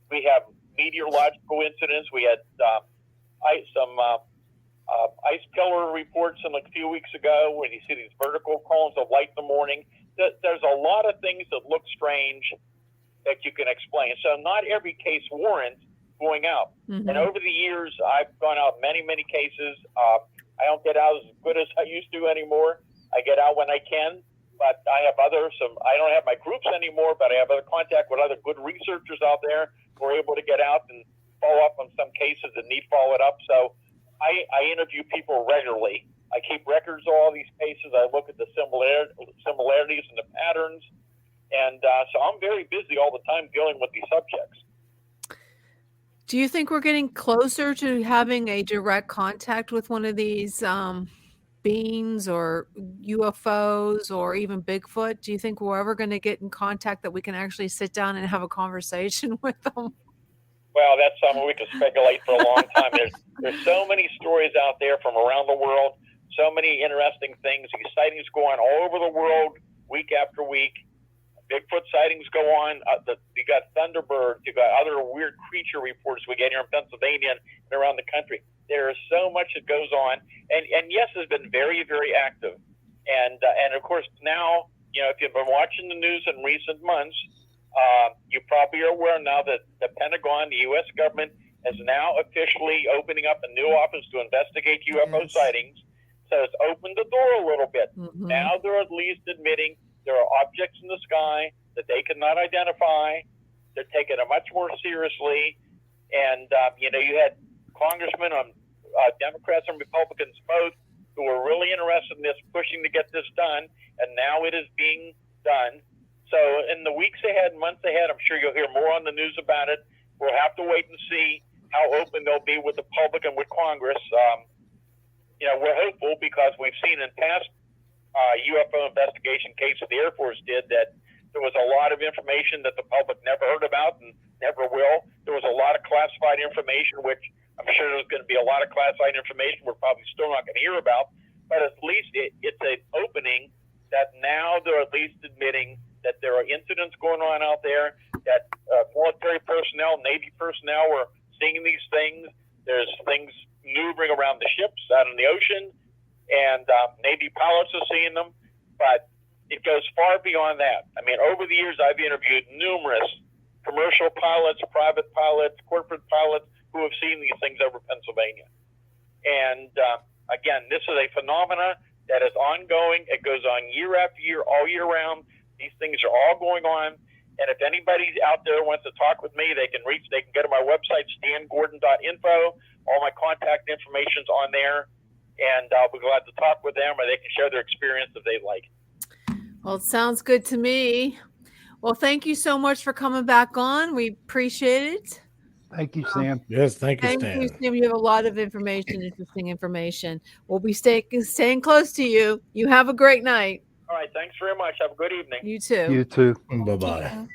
We have meteorological incidents. We had some ice pillar reports a few weeks ago when you see these vertical columns of light in the morning. There's a lot of things that look strange that you can explain. So not every case warrants going out. Mm-hmm. And over the years, I've gone out many, many cases. I don't get out as good as I used to anymore. I get out when I can, but I have I don't have my groups anymore, but I have other contact with other good researchers out there who are able to get out and follow up on some cases that need followed up. So I interview people regularly. I keep records of all these cases. I look at the similarities and the patterns. And so I'm very busy all the time dealing with these subjects. Do you think we're getting closer to having a direct contact with one of these beings or UFOs or even Bigfoot? Do you think we're ever going to get in contact that we can actually sit down and have a conversation with them? Well, that's something we could speculate for a long time. There's so many stories out there from around the world, so many interesting things. These sightings go on all over the world week after week. Bigfoot sightings go on. You got Thunderbirds. You got other weird creature reports we get here in Pennsylvania and around the country. There is so much that goes on, and yes, it's been very, very active. And of course now, if you've been watching the news in recent months, you probably are aware now that the Pentagon, the U.S. government, is now officially opening up a new office to investigate UFO sightings. So it's opened the door a little bit. Mm-hmm. Now they're at least admitting there are objects in the sky that they cannot identify. They're taking it much more seriously. And, you had congressmen on Democrats and Republicans both who were really interested in this, pushing to get this done. And now it is being done. So in the weeks ahead, months ahead, I'm sure you'll hear more on the news about it. We'll have to wait and see how open they'll be with the public and with Congress. We're hopeful because we've seen in past UFO investigation cases the Air Force did that there was a lot of information that the public never heard about and never will. There was a lot of classified information, which I'm sure there's going to be a lot of classified information we're probably still not going to hear about. But at least it's an opening that now they're at least admitting that there are incidents going on out there, that military personnel, Navy personnel are seeing these things. There's things maneuvering around the ships out in the ocean, and Navy pilots are seeing them. But it goes far beyond that. I mean, over the years, I've interviewed numerous commercial pilots, private pilots, corporate pilots who have seen these things over Pennsylvania. And again, this is a phenomena that is ongoing. It goes on year after year, all year round. These things are all going on. And if anybody out there wants to talk with me, they can go to my website, stangordon.info. All my contact information's on there. And I'll be glad to talk with them, or they can share their experience if they'd like. Well, it sounds good to me. Well, thank you so much for coming back on. We appreciate it. Thank you, Sam. Yes, thank you, Stan. Thank you, Sam. You have a lot of information, interesting information. We'll be staying close to you. You have a great night. All right. Thanks very much. Have a good evening. You too. You too. Bye-bye.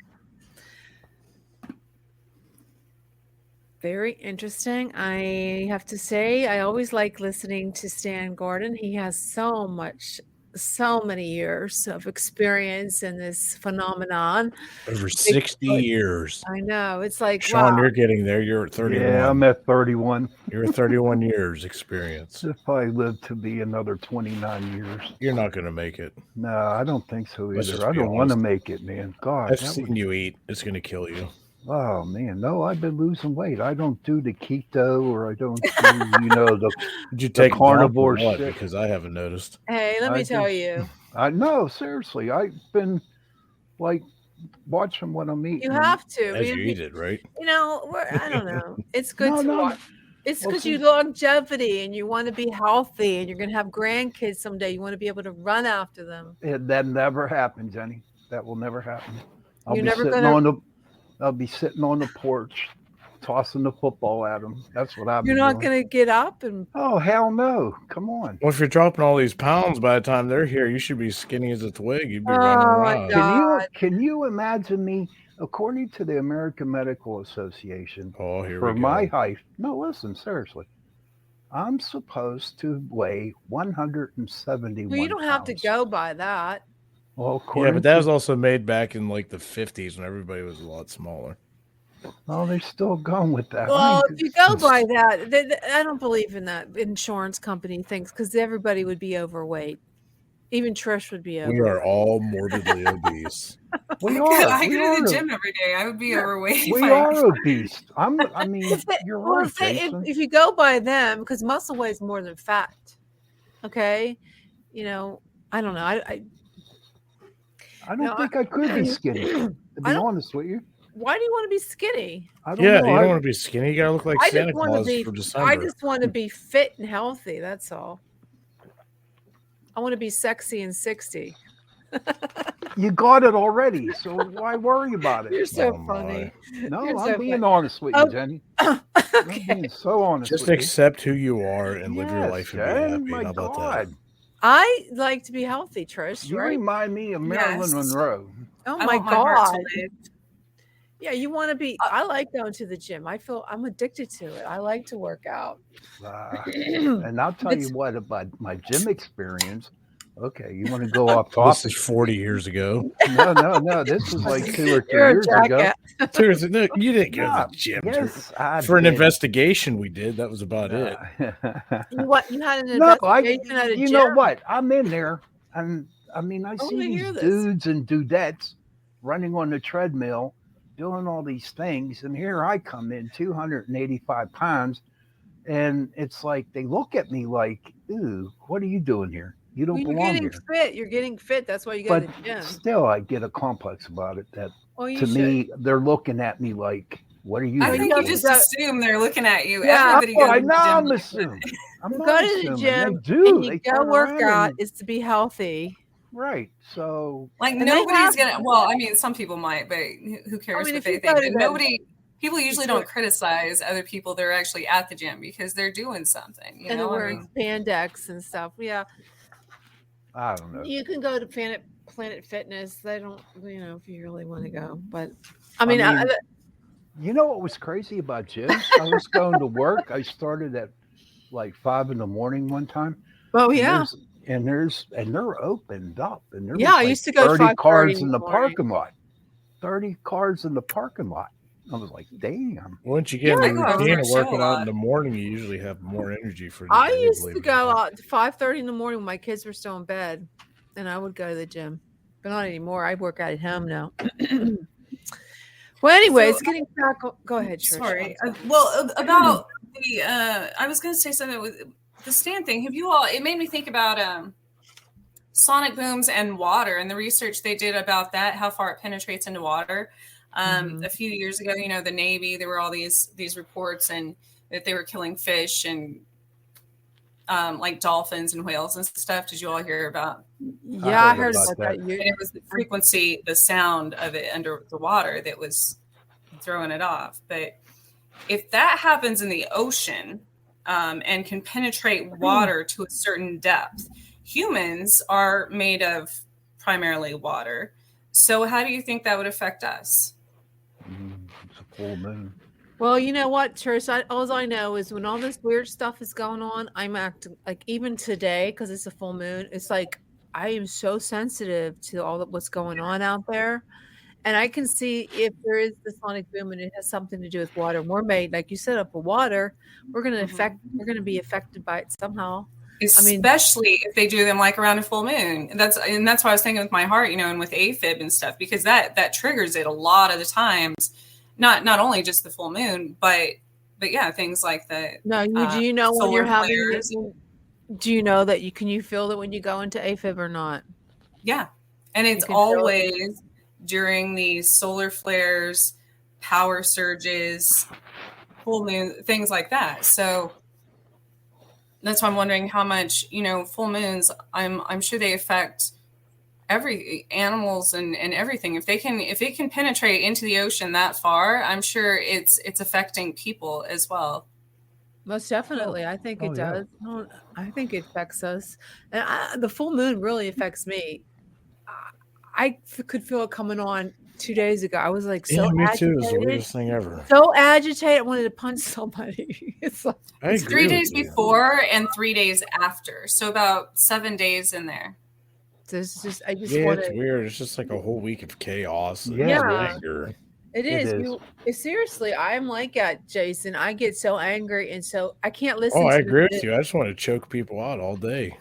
Very interesting. I have to say, I always like listening to Stan Gordon. He has so many years of experience in this phenomenon. Over 60 years. I know. It's like, Sean, wow. You're getting there. You're at 31. Yeah, I'm at 31. You're at 31 years experience. If I live to be another 29 years. You're not going to make it. No, I don't think so Let's just either. I be don't want to honest. make it, man. God. I've seen you eat. It's going to kill you. Oh, man. No, I've been losing weight. I don't do the keto, or I don't do, Did you take carnivore a dump or what? shit. Because I haven't noticed. Hey, let me tell you. No, seriously. I've been like watching what I'm eating. You have to. As you eat it, right? I don't know. It's good No, to no. watch. It's Well, because see- you longevity and you want to be healthy and you're going to have grandkids someday. You want to be able to run after them. That never happened, Jenny. That will never happen. You're never gonna- I'll be sitting on the porch, tossing the football at them. That's what I'm. You're not going to get up and. Oh hell no! Come on. Well, if you're dropping all these pounds by the time they're here, you should be skinny as a twig. You'd be running Oh, my around. God. Can you imagine me? According to the American Medical Association, Oh, here for we go. my height. No, listen, seriously. I'm supposed to weigh 171 Well, you don't have to pounds. go by that. Well, Yeah, according but that to- was also made back in like the 50s when everybody was a lot smaller. Oh, they're still going with that. Well, if you go by that, I don't believe in that insurance company things because everybody would be overweight. Even Trish would be overweight. We are all morbidly obese. We I are. go We to are. the gym every day. I would be overweight. We if I- are obese. I mean, you're Well, right, Jason. if you go by them, because muscle weighs more than fat. Okay, I don't know. I don't no, think I could be skinny. To be I don't- honest with you, Why do you want to be skinny? I don't Yeah, know. you don't want to be skinny. You gotta look like I Santa just want to Claus be. for December. I just want to be fit and healthy. That's all. I want to be sexy and 60. You got it already, so why worry about You're it? so Oh, funny. No, you're I'm so being funny. honest with you, Oh, Jenny. I'm being so honest Just with you. accept who you are and live your Yes, life and Jen, be happy. my How about God. that? I like to be healthy, Trish. You Right? remind me of Marilyn Yes. Monroe. Oh I my want my heart God. to live. Yeah, you want to be. I like going to the gym. I'm addicted to it. I like to work out. And I'll tell you what about my gym experience. Okay, you want to go off This topic? is 40 years ago. No. This is like 2 or 3 You're a years ago. jackass. Seriously, no, you didn't go to Nah, the gym. Yes, I For an did. investigation we did. That was about it. You had an No, investigation at a you gym? know what? I'm in there, and I mean, I wanna see hear these this. dudes and dudettes running on the treadmill, doing all these things, and here I come in, 285 pounds, and it's like they look at me like, "Ooh, what are you doing here? You don't Well, you're belong getting here." fit. You're getting fit. That's why you go But to the gym. still, I get a complex about it. That Well, you to should. me, they're looking at me like, "What are you?" I Well, think you you have doing? just to go- assume they're looking at you. Yeah, Everybody goes to the Now I'm gym. assuming. I'm You not go to the assuming. gym They do. and you They go turn work around out and- is to be healthy. Right. So Like And they nobody's have- gonna. Well, I mean, some people might, but who cares mean, what if they you think? go to But the- people usually Sure. don't criticize other people that are actually at the gym because they're doing something. You And they're know, I wearing mean, spandex and stuff. Yeah. I don't know. You can go to Planet Fitness. They don't, if you really want to go. But I I mean, mean, You know what was crazy about gyms? I was going to work. I started at like 5 a.m. one time. oh and yeah, they're opened up, and there Yeah, was I like used to go 30 5:30 cars in in the the morning. parking lot. 30 cars in the parking lot. I was like, damn. Once you get in Yeah, the I go out routine for of a show working a out lot. in the morning, you usually have more energy for the I day, used believe to it or go not. out to 5:30 in the morning when my kids were still in bed, and I would go to the gym. But not anymore. I work out at home now. Well, anyways, So- getting back. Go ahead, Trish. sorry. I'm Well, about the, I was going to say something with the stand thing. Have you all? It made me think about sonic booms and water and the research they did about that, how far it penetrates into water. Mhm. A few years ago, the Navy, there were all these reports and that they were killing fish and like dolphins and whales and stuff. Did you all hear about? Yeah, I heard about about that. And it was the frequency, the sound of it under the water that was throwing it off. But if that happens in the ocean and can penetrate water to a certain depth, humans are made of primarily water. So how do you think that would affect us? It's a full moon. Well, you know what, Trish? All I know is when all this weird stuff is going on, I'm acting like even today because it's a full moon. It's like I am so sensitive to all of what's going on out there, and I can see if there is the sonic boom and it has something to do with water. We're made, like you said, up of water. We're going to We're going to be affected by it somehow. Especially if they do them like around a full moon. And that's why I was thinking with my heart, and with AFib and stuff, because that triggers it a lot of the times. Not only just the full moon, but yeah, things like that. No, do you know when you're solar having? flares. Do you know that can you feel that when you go into AFib or not? Yeah, and it's You can feel it. always during these solar flares, power surges, full moon, things like that. So that's why I'm wondering how much, full moons, I'm sure they affect every animals and everything. If it can penetrate into the ocean that far, I'm sure it's affecting people as well. Most definitely. I think it yeah. does. No, I think it affects us. And the full moon really affects me. I could feel it coming on 2 days ago. I was like so Yeah, me too. It's the agitated. weirdest thing ever. So agitated. I wanted to punch somebody. It's like, It's 3 days before and 3 days after. So about 7 days in there. it's just I just Yeah, want it's to. weird. It's just like a whole week of chaos. And Yeah. anger. It is. Seriously, I'm like that, Jason. I get so angry, and so I can't listen. Oh, I to agree the with you. I just want to choke people out all day.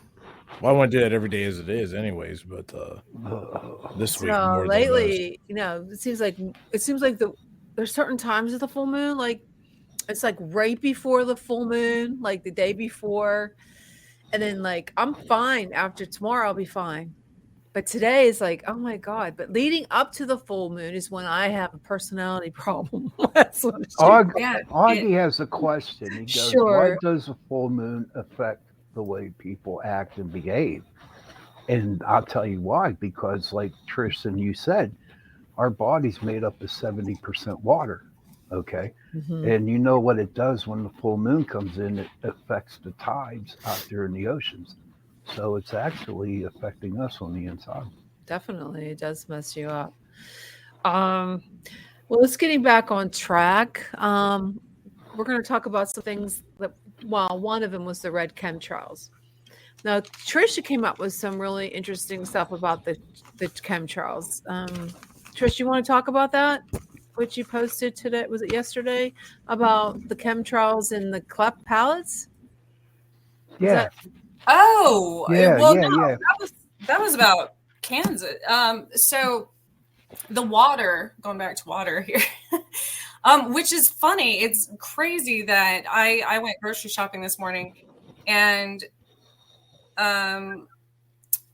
Well, I want to do that every day as it is, anyways. But this week So more lately, it seems like there's certain times of the full moon, like it's like right before the full moon, like the day before, and then like I'm fine after tomorrow. I'll be fine. But today is like, oh my God. But leading up to the full moon is when I have a personality problem. That's what it's Augie has a question. He goes, Sure. Why does a full moon affect the way people act and behave? And I'll tell you why. Because, like Tristan, you said, our body's made up of 70% water. Okay. Mhm. And you know what it does when the full moon comes in? It affects the tides out there in the oceans. So it's actually affecting us on the inside. Definitely. It does mess you up. Well, let's getting back on track. We're going to talk about some things that, well, one of them was the red chemtrails. Now, Trisha came up with some really interesting stuff about the chemtrails. Trish, you want to talk about that? What you posted today, was it yesterday, about the chemtrails in the cleft palates? Yeah. Oh, Yeah, well, yeah, no, yeah. that was about Kansas. So the water, going back to water here, which is funny. It's crazy that I went grocery shopping this morning, and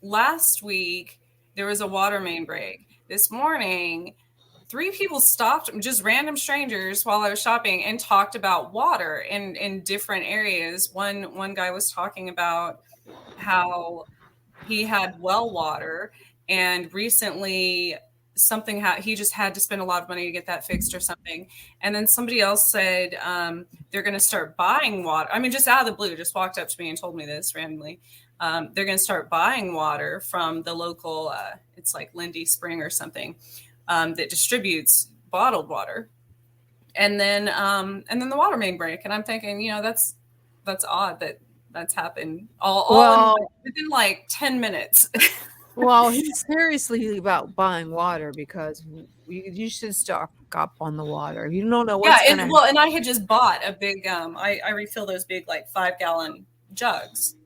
last week there was a water main break. This morning, 3 people stopped, just random strangers, while I was shopping, and talked about water in different areas. One guy was talking about how he had well water, and recently he just had to spend a lot of money to get that fixed or something. And then somebody else said they're going to start buying water. I mean, just out of the blue, just walked up to me and told me this randomly. They're going to start buying water from the local, it's like Lindy Spring or something, that distributes bottled water. And then the water main break. And I'm thinking, that's odd that that's happened all within like 10 minutes. Well, he's seriously about buying water, because you should stock up on the water. You don't know what's and I had just bought a big I refill those big like 5-gallon jugs.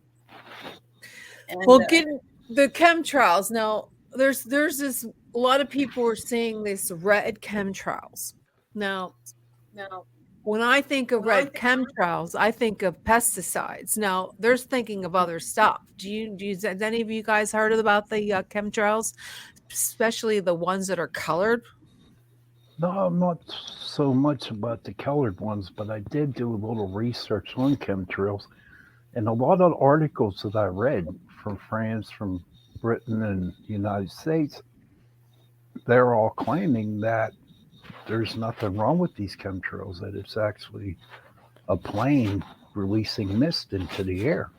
And, getting the chemtrails. Now, there's this, a lot of people are seeing this red chemtrails. Now, when I think of red chemtrails, I think of pesticides. Now, there's thinking of other stuff. Has any of you guys heard about the chemtrails, especially the ones that are colored? No, I'm not so much about the colored ones, but I did do a little research on chemtrails. And a lot of articles that I read from France, from Britain, and the United States, they're all claiming that there's nothing wrong with these chemtrails, that it's actually a plane releasing mist into the air.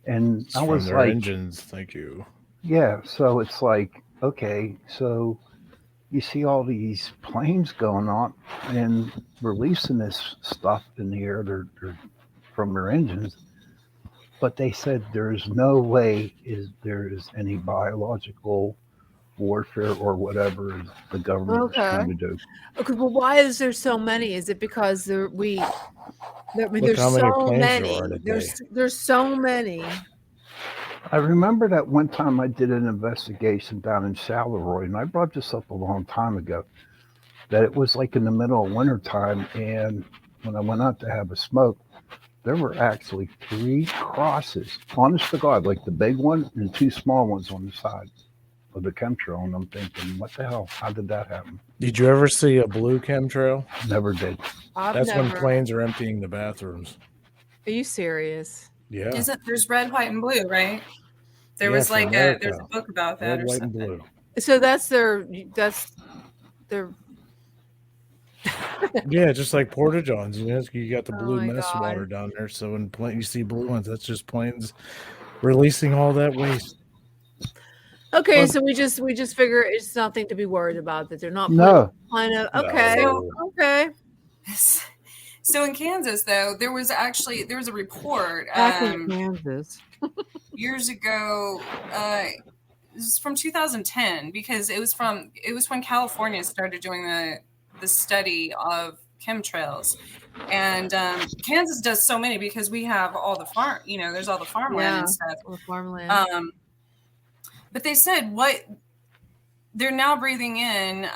And It's I from was their like, engines. Thank you. yeah, so it's like, okay, so you see all these planes going on and releasing this stuff in the air, they're from their engines. But they said there's no way there is any biological warfare or whatever the government is trying to do. Okay, well, why is there so many? Is it because there's how many so planes many? there are in a day. There's so many. I remember that one time I did an investigation down in Charleroi, and I brought this up a long time ago, that it was like in the middle of wintertime, and when I went out to have a smoke, there were actually 3 crosses, honest to God, like the big one and 2 small ones on the side. of the chemtrail, and I'm thinking, what the hell? How did that happen? Did you ever see a blue chemtrail? Never did. That's when planes are emptying the bathrooms. Are you serious? Yeah. There's red, white, and blue, right? There Yeah, was for like America. there's a book about that Red, or white, and something. blue. So that's their Yeah, just like Porta Johns. You know, you got the Oh blue my mess God. water down there. So when you see blue ones, that's just planes releasing all that waste. Okay, Well- so we just figure it's nothing to be worried about, that they're not No. okay. No. Okay. So in Kansas, though, there was a report Back in Kansas. years ago. This is from 2010 because it was when California started doing the study of chemtrails, and Kansas does so many because we have all the farm. You know, there's all the farmland and stuff. All the farmland. But they said what they're now breathing in.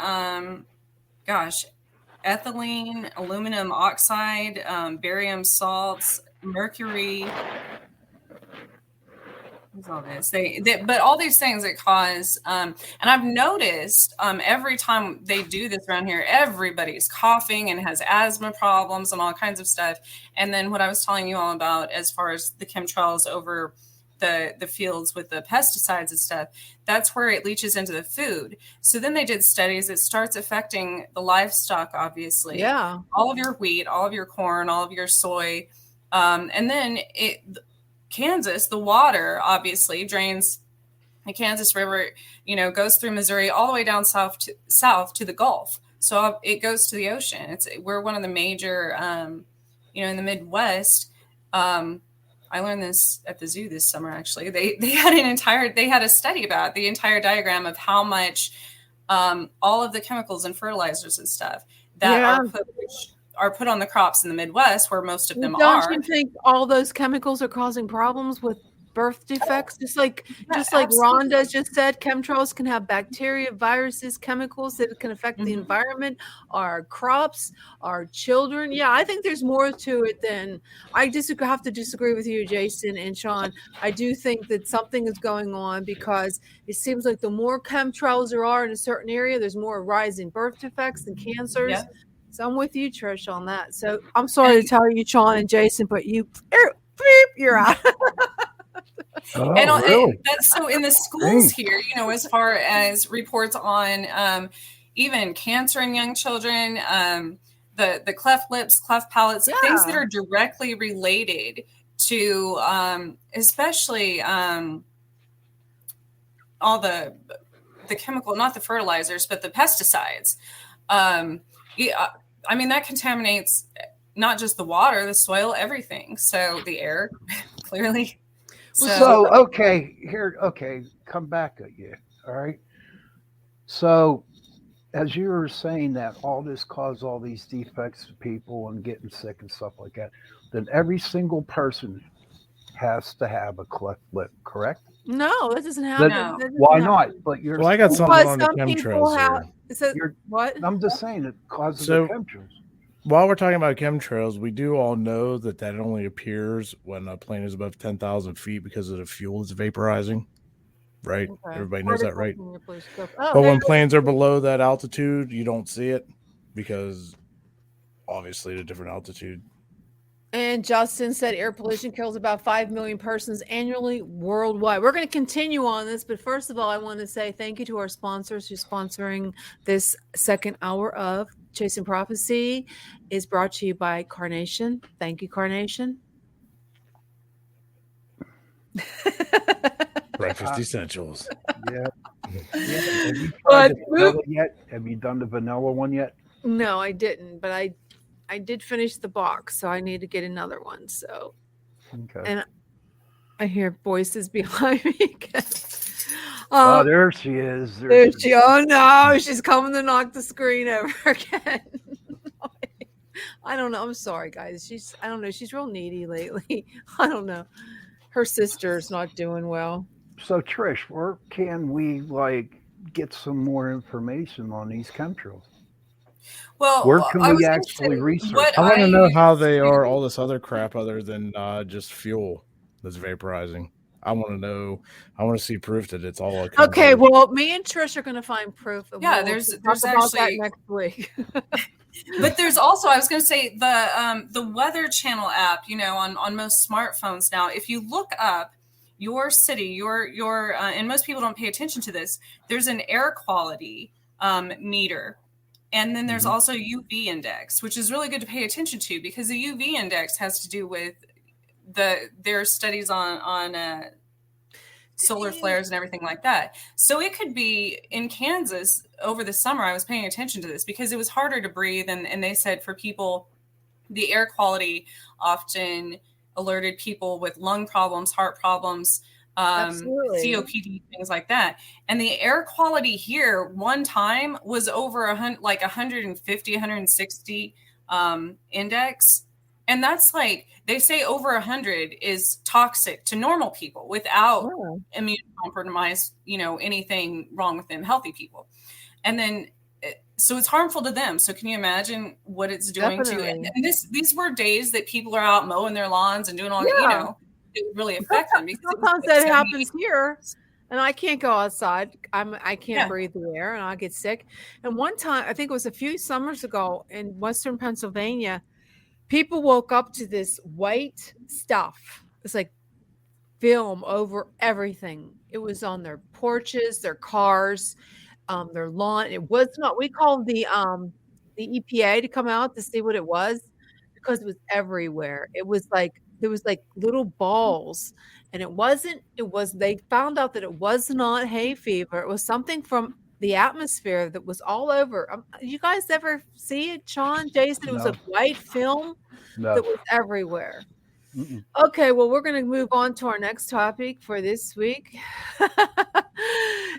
Ethylene, aluminum oxide, barium salts, mercury. What's all this? But all these things that cause, and I've noticed every time they do this around here, everybody's coughing and has asthma problems and all kinds of stuff. And then what I was telling you all about as far as the chemtrails over the fields with the pesticides and stuff, that's where it leaches into the food. So then they did studies. It starts affecting the livestock, obviously. Yeah. All of your wheat, all of your corn, all of your soy. And then Kansas, the water obviously drains the Kansas River, goes through Missouri all the way down south to the Gulf. So it goes to the ocean. We're one of the major, in the Midwest. I learned this at the zoo this summer. Actually, they had a study about the entire diagram of how much all of the chemicals and fertilizers and stuff that are put on the crops in the Midwest, where most of them are. Don't you think all those chemicals are causing problems with birth defects? Just like absolutely. Rhonda just said, chemtrails can have bacteria, viruses, chemicals that can affect the environment, our crops, our children. Yeah, I think there's more to it than I have to disagree with you, Jason and Sean. I do think that something is going on because it seems like the more chemtrails there are in a certain area, there's more rise in birth defects and cancers. Yeah. So I'm with you, Trish, on that. So I'm sorry to tell you, Sean and Jason, but you're out. Oh, And really? that's so in the schools here, as far as reports on even cancer in young children, the cleft lips, cleft palates, things that are directly related to especially all the chemical, not the fertilizers, but the pesticides. That contaminates not just the water, the soil, everything. So the air, clearly. So come back at you. All right. So as you were saying that all this caused all these defects to people and getting sick and stuff like that, then every single person has to have a cleft lip, correct? No, that doesn't happen. Why not? But I got something on the chemtrails here. What? I'm just saying it causes the chemtrails. While we're talking about chemtrails, we do all know that only appears when a plane is above 10,000 feet because of the fuel that's vaporizing, right? Okay. Everybody knows that, right? But when planes are below that altitude, you don't see it because obviously at a different altitude. And Justin said air pollution kills about 5 million persons annually worldwide. We're going to continue on this, but first of all, I want to say thank you to our sponsors who's sponsoring this second hour of Chasing Prophecy. Is brought to you by Carnation. Thank you, Carnation. Breakfast essentials. Yeah. Have you tried the vanilla yet? Have you done the vanilla one yet? No, I didn't, but I did finish the box, so I need to get another one. So, okay. And I hear voices behind me again. Oh, there she is. There she. Oh no, she's coming to knock the screen over again. I don't know. I'm sorry, guys. I don't know. She's real needy lately. I don't know. Her sister's not doing well. So, Trish, where can we get some more information on these chemtrails? Well, where can we actually research? I want to know how they are all this other crap other than just fuel that's vaporizing. I want to know. I want to see proof that it's all. Okay, well, me and Trish are going to find proof. And Yeah, we'll there's talk about that actually next week. But there's also, I was going to say, the Weather Channel app, on most smartphones now, if you look up your city, your and most people don't pay attention to this, there's an air quality meter. And then there's also UV index, which is really good to pay attention to, because the UV index has to do with their studies on solar flares and everything like that. So it could be in Kansas over the summer. I was paying attention to this because it was harder to breathe. And they said for people, the air quality often alerted people with lung problems, heart problems, COPD, things like that. And the air quality here one time was over 150, 160 index. And that's like, they say over 100 is toxic to normal people without immune compromise, anything wrong with them, healthy people. And then, so it's harmful to them. So can you imagine what it's doing to, and these were days that people are out mowing their lawns and doing all, it would really affect them. Sometimes that happens here. And I can't go outside. I can't breathe the air, and I'll get sick. And one time, I think it was a few summers ago in Western Pennsylvania, people woke up to this white stuff. It's like film over everything. It was on their porches, their cars, their lawn. It was not. We called the EPA to come out to see what it was, because it was everywhere. It was like there was like little balls, and they found out that it was not hay fever. It was something from the atmosphere that was all over. You guys ever see it, Sean, Jason? It was a white film that was everywhere. Okay, well, we're going to move on to our next topic for this week.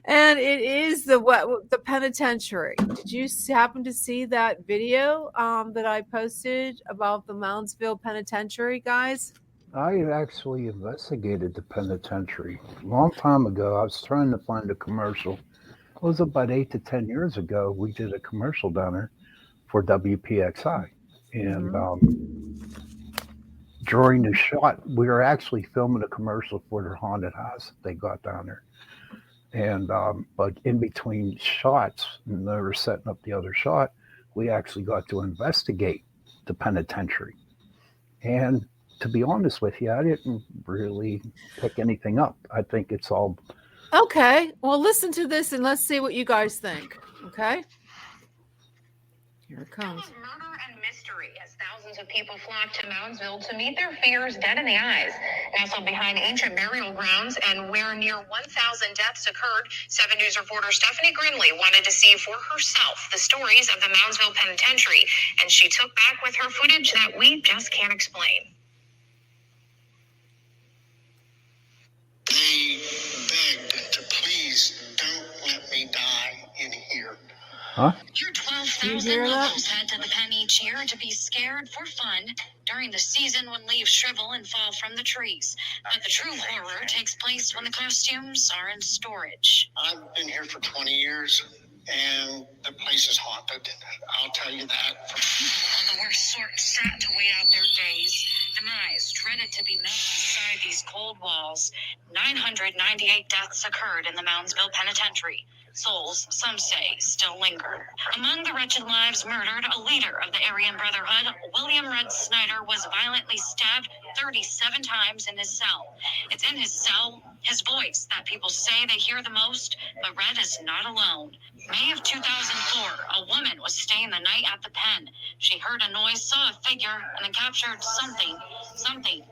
And it is the penitentiary. Did you happen to see that video that I posted about the Moundsville Penitentiary, guys? I actually investigated the penitentiary a long time ago. I was trying to find a commercial. It was about 8 to 10 years ago. We did a commercial down there for WPXI. And during the shot, we were actually filming a commercial for their haunted house they got down there. And but in between shots, and they were setting up the other shot, we actually got to investigate the penitentiary. And to be honest with you, I didn't really pick anything up. I think it's all... Okay, well, listen to this and let's see what you guys think. Okay, here it comes. Murder and mystery as thousands of people flock to Moundsville to meet their fears dead in the eyes. Nestled behind ancient burial grounds and where near 1,000 deaths occurred, 7 News reporter Stephanie Grinley wanted to see for herself the stories of the Moundsville Penitentiary, and she took back with her footage that we just can't explain. They begged to please don't let me die in here. Huh? Your 12,000 locals head to the pen each year to be scared for fun during the season when leaves shrivel and fall from the trees. But the true horror takes place when the costumes are in storage. I've been here for 20 years, and the place is haunted. I'll tell you that. People of the worst sort sat to wait out their days. Demise dreaded to be met inside these cold walls. 998 deaths occurred in the Moundsville Penitentiary. Souls, some say, still linger. Among the wretched lives murdered, a leader of the Aryan Brotherhood, William Red Snyder, was violently stabbed 37 times in his cell. It's in his cell, his voice, that people say they hear the most, but Red is not alone. May of 2004, a woman was staying the night at the pen. She heard a noise, saw a figure, and then captured something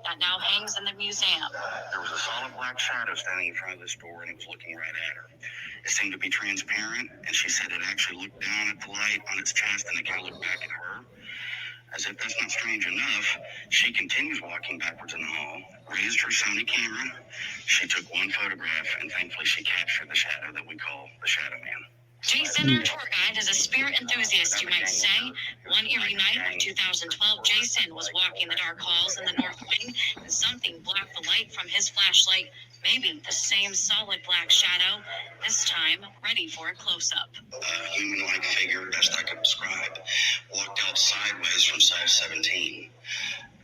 that now hangs in the museum. There was a solid black shadow standing in front of this door, and it was looking right at her. It seemed to be transparent, and she said it actually looked down at the light on its chest, and again looked back at her. As if that's not strange enough, she continues walking backwards in the hall, raised her Sony camera. She took one photograph, and thankfully she captured the shadow that we call the Shadow Man. Jason, our tour guide, is a spirit enthusiast, you might say. One eerie night of 2012, Jason was walking the dark halls in the North Wing, and something blocked the light from his flashlight. Maybe the same solid black shadow, this time ready for a close-up. A human-like figure, best I could describe, walked out sideways from cell 17.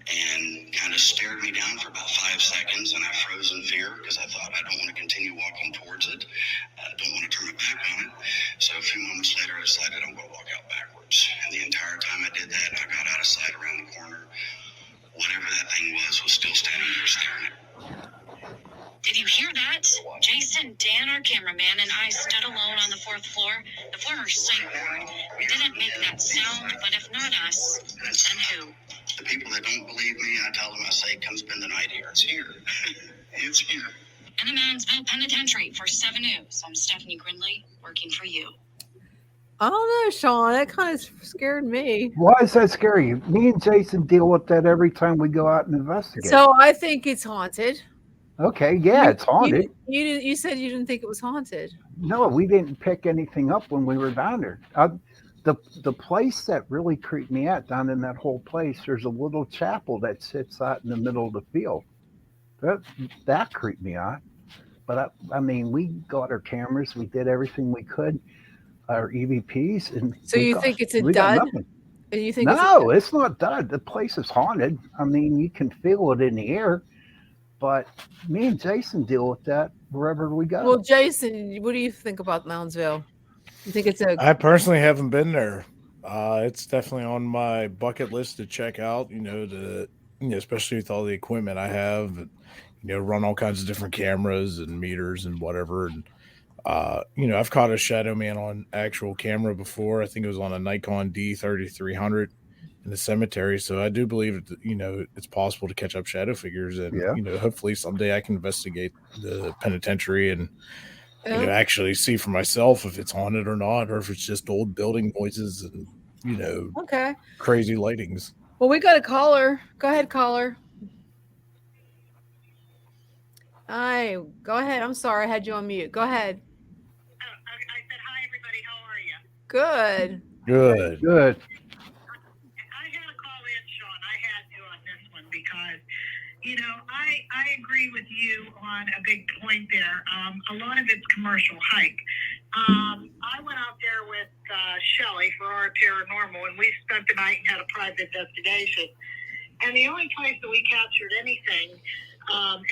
and kind of stared me down for about 5 seconds, and I froze in fear because I thought I don't want to continue walking towards it. I don't want to turn my back on it. So a few moments later, I decided I'm going to walk out backwards. And the entire time I did that, I got out of sight around the corner. Whatever that thing was still standing there staring at me. Did you hear that? Jason, Dan, our cameraman, and I stood alone on the 4th floor. The former psych ward. We didn't make that sound, but if not us, then who? The people that don't believe me, I tell them, I say, come spend the night here. It's here. It's here. In the Mansville Penitentiary for 7 News. I'm Stephanie Grindley, working for you. I don't know, Sean. That kind of scared me. Why is that scary? Me and Jason deal with that every time we go out and investigate. So I think it's haunted. Okay, yeah, it's haunted. You said you didn't think it was haunted. No, we didn't pick anything up when we were down there. The place that really creeped me out down in that whole place, there's a little chapel that sits out in the middle of the field. That creeped me out. But I mean, we got our cameras, we did everything we could, our EVPs, and so you think it's a dud? You think no, it's not dud. The place is haunted. I mean, you can feel it in the air. But me and Jason deal with that wherever we go. Well, Jason, what do you think about Moundsville? You think it's I personally haven't been there. It's definitely on my bucket list to check out. Especially with all the equipment I have, run all kinds of different cameras and meters and whatever. And I've caught a shadow man on actual camera before. I think it was on a Nikon D3300 in the cemetery. So I do believe it's possible to catch up shadow figures, and hopefully someday I can investigate the penitentiary and actually see for myself if it's haunted or not, or if it's just old building noises and crazy lightings. Well, we got a caller. Go ahead, caller. Hi, go ahead. I'm sorry, I had you on mute. Go ahead. I said hi, everybody. How are you? Good. Good. I had to call in, Sean. I had to on this one because, I agree with you on a big point there. A lot of it's commercial hike. I went out there with Shelley for our paranormal, and we spent the night and had a private investigation. And the only place that we captured anything,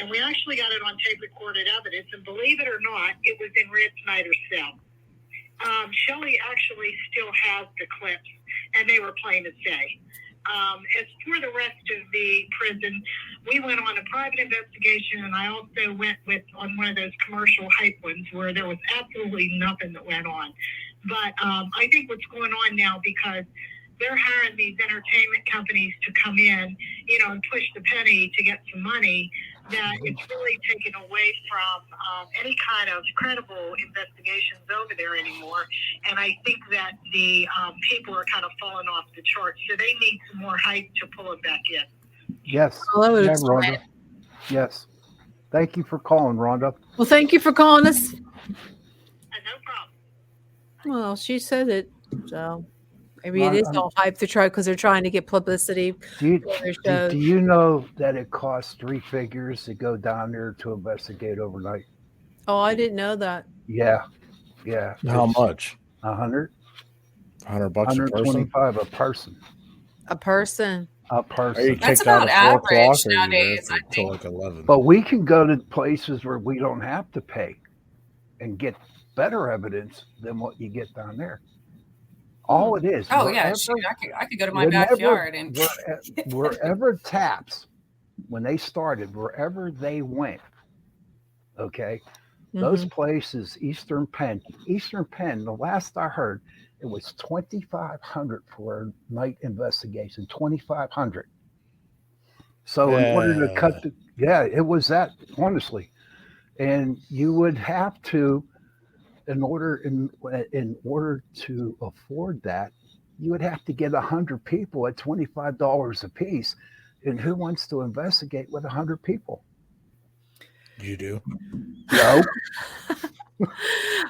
and we actually got it on tape recorded evidence, and believe it or not, it was in Red Snyder's cell. Shelley actually still has the clips, and they were plain as day. As for the rest of the prison, we went on a private investigation, and I also went on one of those commercial hype ones where there was absolutely nothing that went on. But I think what's going on now, because they're hiring these entertainment companies to come in, and push the penny to get some money, that it's really taken away from any kind of credible investigations over there anymore. And I think that the people are kind of falling off the charts. So they need some more hype to pull it back in. Yes. Hello, yeah, Rhonda. Yes. Thank you for calling, Rhonda. Well, thank you for calling us. No problem. Well, she said it, so maybe it is all hype to try because they're trying to get publicity. Do you know that it costs 3 figures to go down there to investigate overnight? Oh, I didn't know that. Yeah. How much? 100. $100 a person. 125 a person. A person. A person. That's about average nowadays, I think. Like 11. But we can go to places where we don't have to pay and get better evidence than what you get down there. All it is. Oh, yeah. I could go to my backyard and wherever taps, when they started, wherever they went, okay, those places, Eastern Penn, the last I heard, it was $2,500 for a night investigation, $2,500. So in order to cut it was that, honestly. And you would have to, in order to afford that, you would have to get 100 people at $25 a piece. And who wants to investigate with 100 people? You do? No.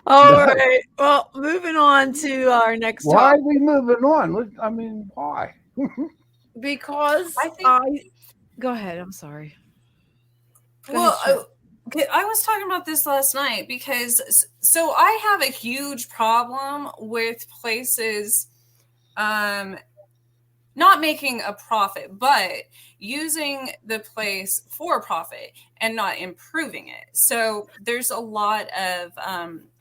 All right. Well, moving on to our next topic. Why are we moving on? I mean, why? Because go ahead. I'm sorry. I was talking about this last night because I have a huge problem with places not making a profit, but using the place for profit and not improving it. So there's a lot of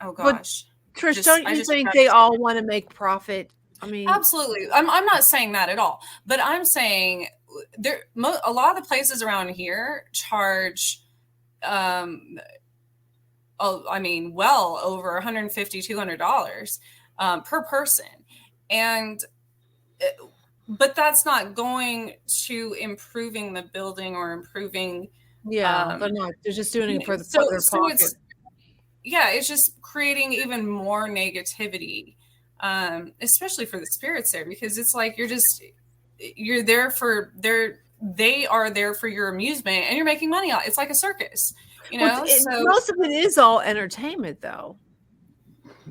oh gosh. Trish, don't you think they all want to make profit? I mean, absolutely. I'm not saying that at all, but I'm saying a lot of the places around here charge well over $150, $200 per person. And but that's not going to improving the building or improving. Yeah, they're not. They're just doing it for their pocket. It's just creating even more negativity, especially for the spirits there, because it's like you're there for they are there for your amusement, and you're making money on it. It's like a circus, you know. So most of it is all entertainment, though.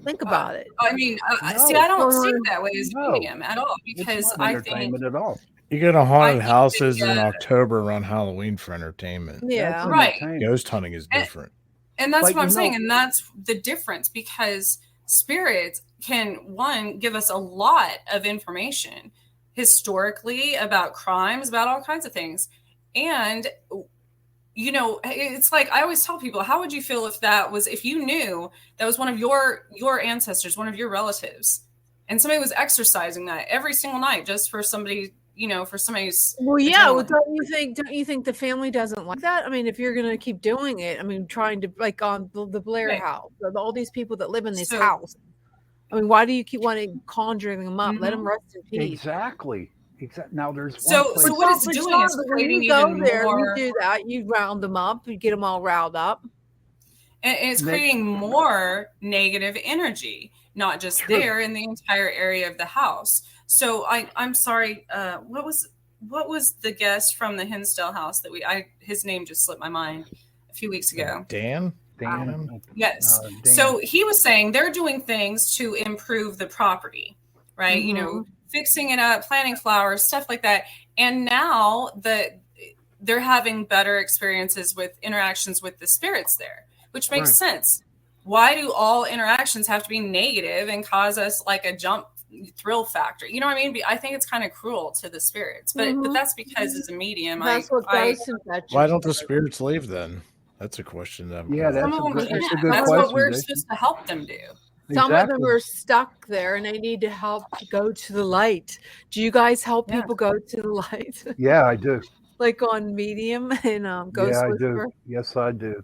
Think about it. I mean, I don't see it that way as a medium at all, because I think at all. You go to haunted houses in October around Halloween for entertainment. Yeah, right. Ghost hunting is different. And that's what I'm saying. And that's the difference, because spirits can, one, give us a lot of information historically about crimes, about all kinds of things. And, you know, it's like, I always tell people, how would you feel if you knew that was one of your ancestors, one of your relatives, and somebody was exercising that every single night just for somebody, you know, for somebody's. Well, yeah. Well, don't you think the family doesn't like that? I mean, if you're going to keep doing it, I mean, trying to, like, on the Blair house, all these people that live in this house. I mean, why do you keep wanting conjuring them up? Let them rest in peace. Exactly. Now there's so what it's doing is creating even more. You do that. You round them up. You get them all riled up, and it's creating more negative energy, not just there, in the entire area of the house. So I'm sorry. What was the guest from the Hinsdale house that his name just slipped my mind a few weeks ago? Dan. Yes. Dan. So he was saying they're doing things to improve the property, right? Mm-hmm. You know, fixing it up, planting flowers, stuff like that. And now they're having better experiences with interactions with the spirits there, which makes sense. Why do all interactions have to be negative and cause us like a jump thrill factor? You know what I mean? I think it's kind of cruel to the spirits, but that's because as a medium, that's why don't the spirits leave then? That's a question. That's a good question. That's what we're supposed to help them do. Some of them are stuck there and they need to help go to the light. Do you guys help people go to the light? Yeah, I do. Like on Medium and Ghost Whisperer? I do. Yes, I do.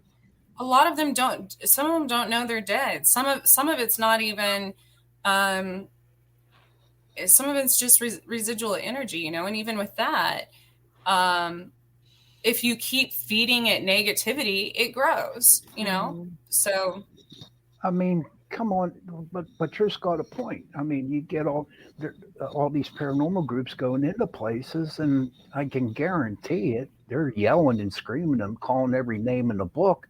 A lot of them don't. Some of them don't know they're dead. Some of it's not even. Some of it's just residual energy, you know. And even with that, if you keep feeding it negativity, it grows, you know. So, I mean, come on, but Trish got a point. I mean, you get all these paranormal groups going into places, and I can guarantee it, they're yelling and screaming and calling every name in the book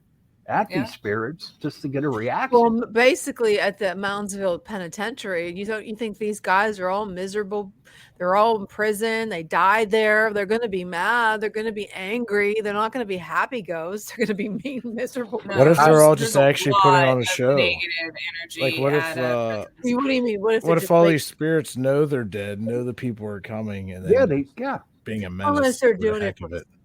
at these spirits just to get a reaction. Well, basically at the Moundsville Penitentiary, you think these guys are all miserable? They're all in prison. They died there. They're going to be mad. They're going to be angry. They're not going to be happy ghosts. They're going to be mean, miserable. What if they're all just actually putting on a show? Negative energy. Like, what if? What do you mean? What if all these spirits know they're dead, know the people are coming, and then being a menace? Unless they're doing it.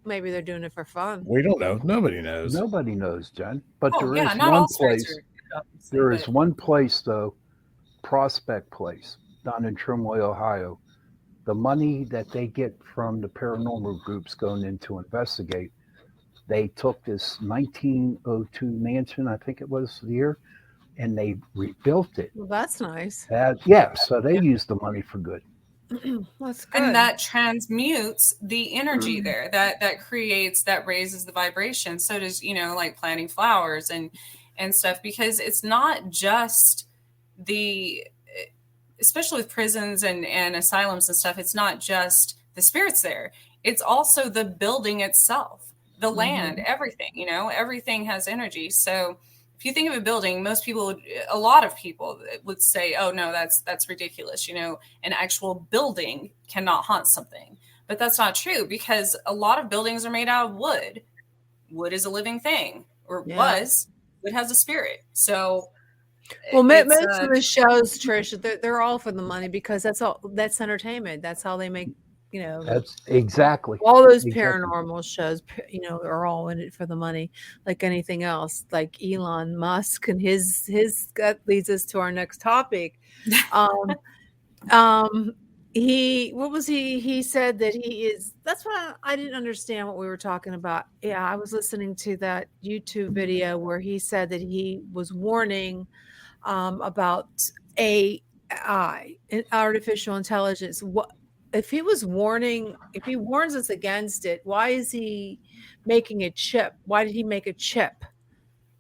Maybe they're doing it for fun. We don't know. Nobody knows. Nobody knows, Jen. But there is one place. There is one place, though, Prospect Place, down in Trimway, Ohio. The money that they get from the paranormal groups going in to investigate, they took this 1902 mansion, I think it was the year, and they rebuilt it. Well, that's nice. So they used the money for good. That's good. And that transmutes the energy there, that creates, that raises the vibration. So does, you know, like planting flowers and stuff, because it's not just especially with prisons and asylums and stuff, it's not just the spirits there. It's also the building itself, the land, everything, you know, everything has energy. So if you think of a building, a lot of people would say, oh no, that's ridiculous. You know, an actual building cannot haunt something, but that's not true, because a lot of buildings are made out of wood. Wood is a living thing, or was. Wood has a spirit. So, well, most of the shows, Trish, they're all for the money, because that's entertainment. That's how they make That's exactly. all those Exactly. paranormal shows, are all in it for the money, like anything else, like Elon Musk and his that leads us to our next topic. He said that that's why I didn't understand what we were talking about. Yeah, I was listening to that YouTube video where he said that he was warning about AI, artificial intelligence. What if he warns us against it, why is he making a chip? Why did he make a chip?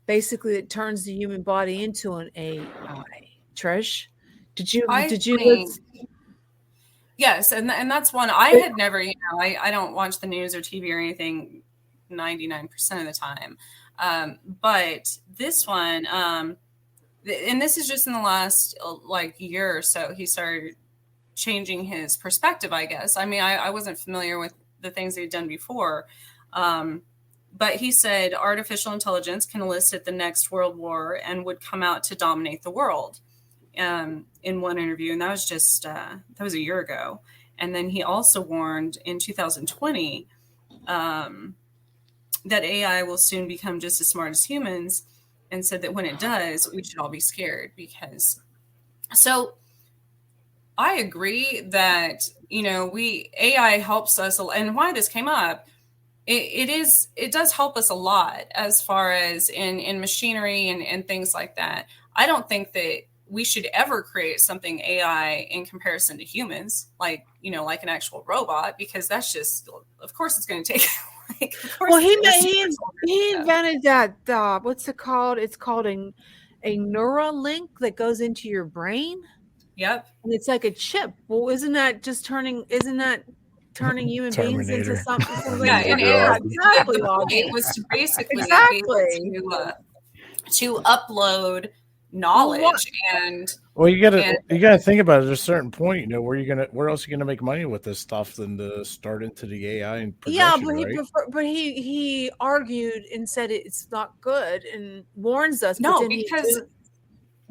Basically, it turns the human body into an AI. Trish, did you think, yes, and that's one I had never, I don't watch the news or TV or anything 99% of the time. But this one, and this is just in the last year or so, he started changing his perspective, I guess. I mean, I wasn't familiar with the things he'd done before. But he said artificial intelligence can elicit the next world war and would come out to dominate the world. In one interview, and that was just that was a year ago. And then he also warned in 2020 that AI will soon become just as smart as humans, and said that when it does, we should all be scared. Because so I agree that AI helps us, and why this came up, it does help us a lot as far as in machinery and things like that. I don't think that we should ever create something AI in comparison to humans, like an actual robot, because that's just, of course, it's going to take. Well, he invented that. What's it called? It's called a Neuralink that goes into your brain. Yep, and it's like a chip. Well, isn't that turning human beings into something? Yeah, exactly. It was to basically be able to upload knowledge you gotta think about it. At a certain point, where else are you gonna make money with this stuff than to start into the AI and but he argued and said it's not good and warns us. No,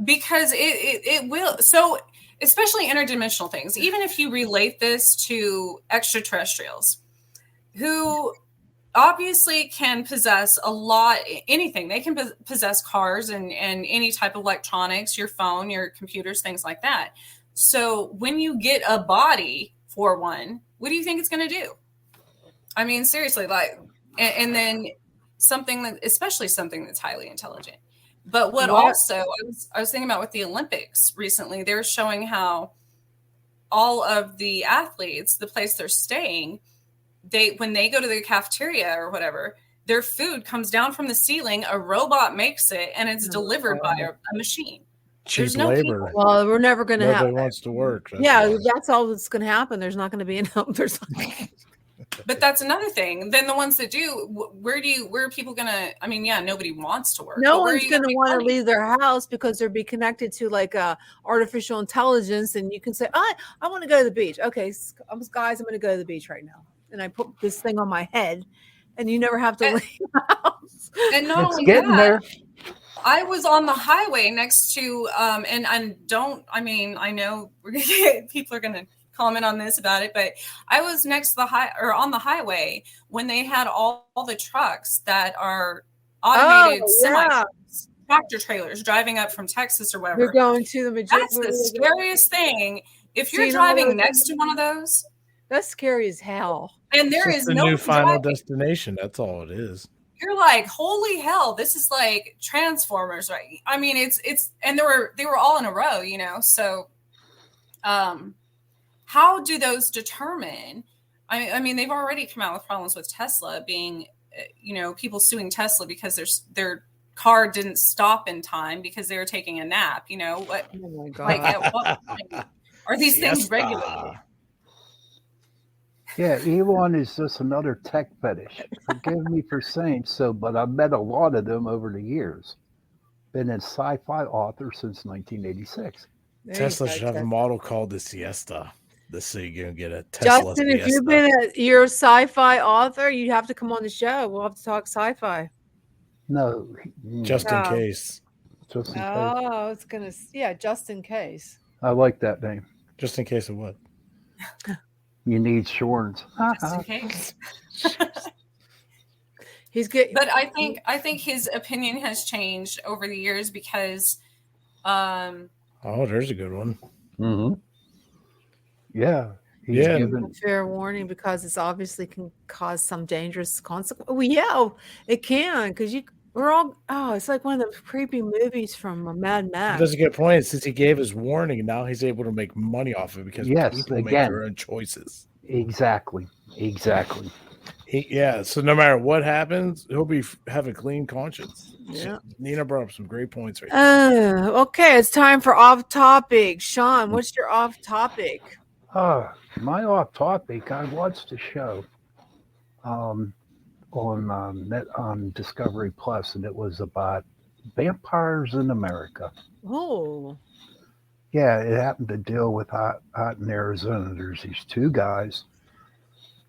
because it will. So especially interdimensional things, even if you relate this to extraterrestrials who obviously can possess anything. They can possess cars and any type of electronics, your phone, your computers, things like that. So when you get a body for one, what do you think it's going to do? I mean, seriously, and then especially something that's highly intelligent. But also I was thinking about with the Olympics recently, they're showing how all of the athletes, the place they're staying, when they go to the cafeteria or whatever, their food comes down from the ceiling, a robot makes it, and it's delivered by a machine. Cheap labor. Well, we're never going to have. Nobody wants to work. That's all that's going to happen. There's not going to be enough. But that's another thing. Then the ones that do, where are people going to? I mean, nobody wants to work. No one's going to want to leave their house because they'll be connected to artificial intelligence, and you can say, I want to go to the beach. Okay, guys, I'm going to go to the beach right now. And I put this thing on my head, and you never have to leave the house. And not only that, I was on the highway next to, I know people are going to comment on this about it, but I was next to on the highway when they had all the trucks that are automated tractor trailers driving up from Texas or wherever. They're going to the That's the scariest thing. If you're driving next to one of those, that's scary as hell. And there is no new final destination. That's all it is. You're like, holy hell, this is like Transformers, right? I mean, it's and they were all in a row, So, how do those determine? I mean, they've already come out with problems with Tesla being, people suing Tesla because their car didn't stop in time because they were taking a nap. What? Oh my God! Like, at what point are these things regulated? Yeah, Elon is just another tech fetish. Forgive me for saying so, but I've met a lot of them over the years. Been a sci-fi author since 1986. Tesla should have a model called the Siesta. So you can get a Tesla Justin, Siesta. If you've been you're a sci-fi author, you have to come on the show. We'll have to talk sci-fi. No. Just in case. Just in case. Oh, it's just in case. I like that name. Just in case of what? You need shorts. just in case. He's good. But I think his opinion has changed over the years because Oh, there's a good one. Mm-hmm. Yeah. He's Yeah. given fair warning because it's obviously can cause some dangerous consequences. Well, yeah, it can because it's like one of those creepy movies from Mad Max. That's a good point. Since he gave his warning, now he's able to make money off it because people make their own choices. Exactly. So no matter what happens, he'll have a clean conscience. Yeah. Nina brought up some great points right there. Okay, it's time for off topic. Sean, what's your off topic? My off topic. I watched a show on Discovery Plus, and it was about vampires in America. Oh. Yeah, it happened to deal with out in Arizona. There's these two guys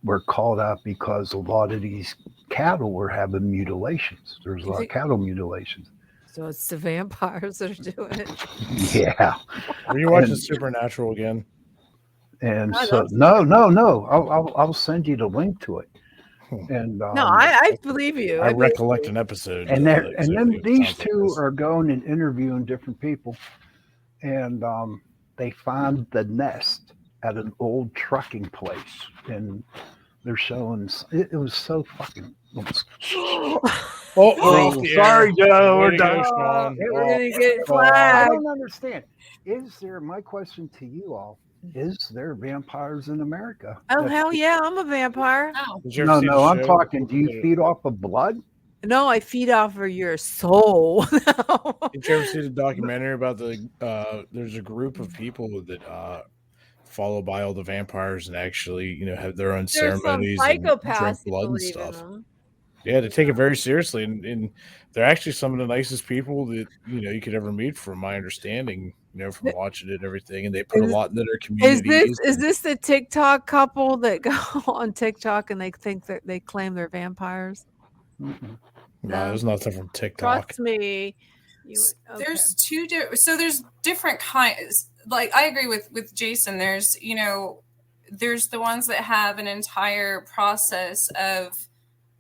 were called out because a lot of these cattle were having mutilations. There's a lot of cattle mutilations. So it's the vampires that are doing it. Yeah. Are you watching Supernatural again? And no. I'll send you the link to it. And no, I believe you. I recollect an episode. And then these two are going and interviewing different people, and they found the nest at an old trucking place, and they're showing it was so fucking. Sorry, Joe. We're gonna get flagged. I don't understand. My question to you all? Is there vampires in America? Oh, hell yeah, I'm a vampire. No, I'm talking. Do you feed off of blood? No, I feed off of your soul. Did you ever see the documentary about there's a group of people that follow by all the vampires and actually, have their own ceremonies and drink blood and stuff. Yeah, they take it very seriously, and they're actually some of the nicest people that you could ever meet, from my understanding. From watching it and everything, and they put a lot into their communities. Is this the TikTok couple that go on TikTok and they think that they claim they're vampires? Mm-hmm. No, there's nothing from TikTok. Trust me. There's there's different kinds. Like I agree with Jason. There's there's the ones that have an entire process of.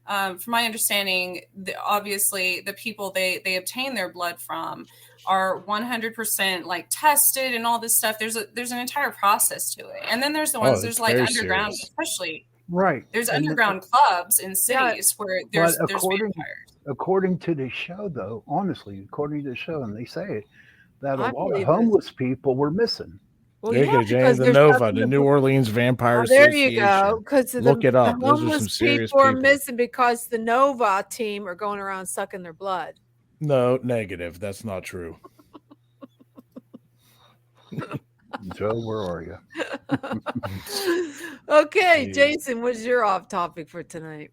From my understanding, obviously the people they obtain their blood from are 100% like tested and all this stuff. There's an entire process to it. And then there's the ones there's like underground, especially right. There's underground clubs in cities where there's vampires. According to the show, though, honestly, according to the show, and they say it, that a lot of homeless people were missing. Well, there you go, James. The Nova, the New Orleans Vampire Association. There you go. Because look it up. Those are some serious people. Are missing because the Nova team are going around sucking their blood. No, negative. That's not true. Joe, where are you? Okay, Jason, what's your off topic for tonight?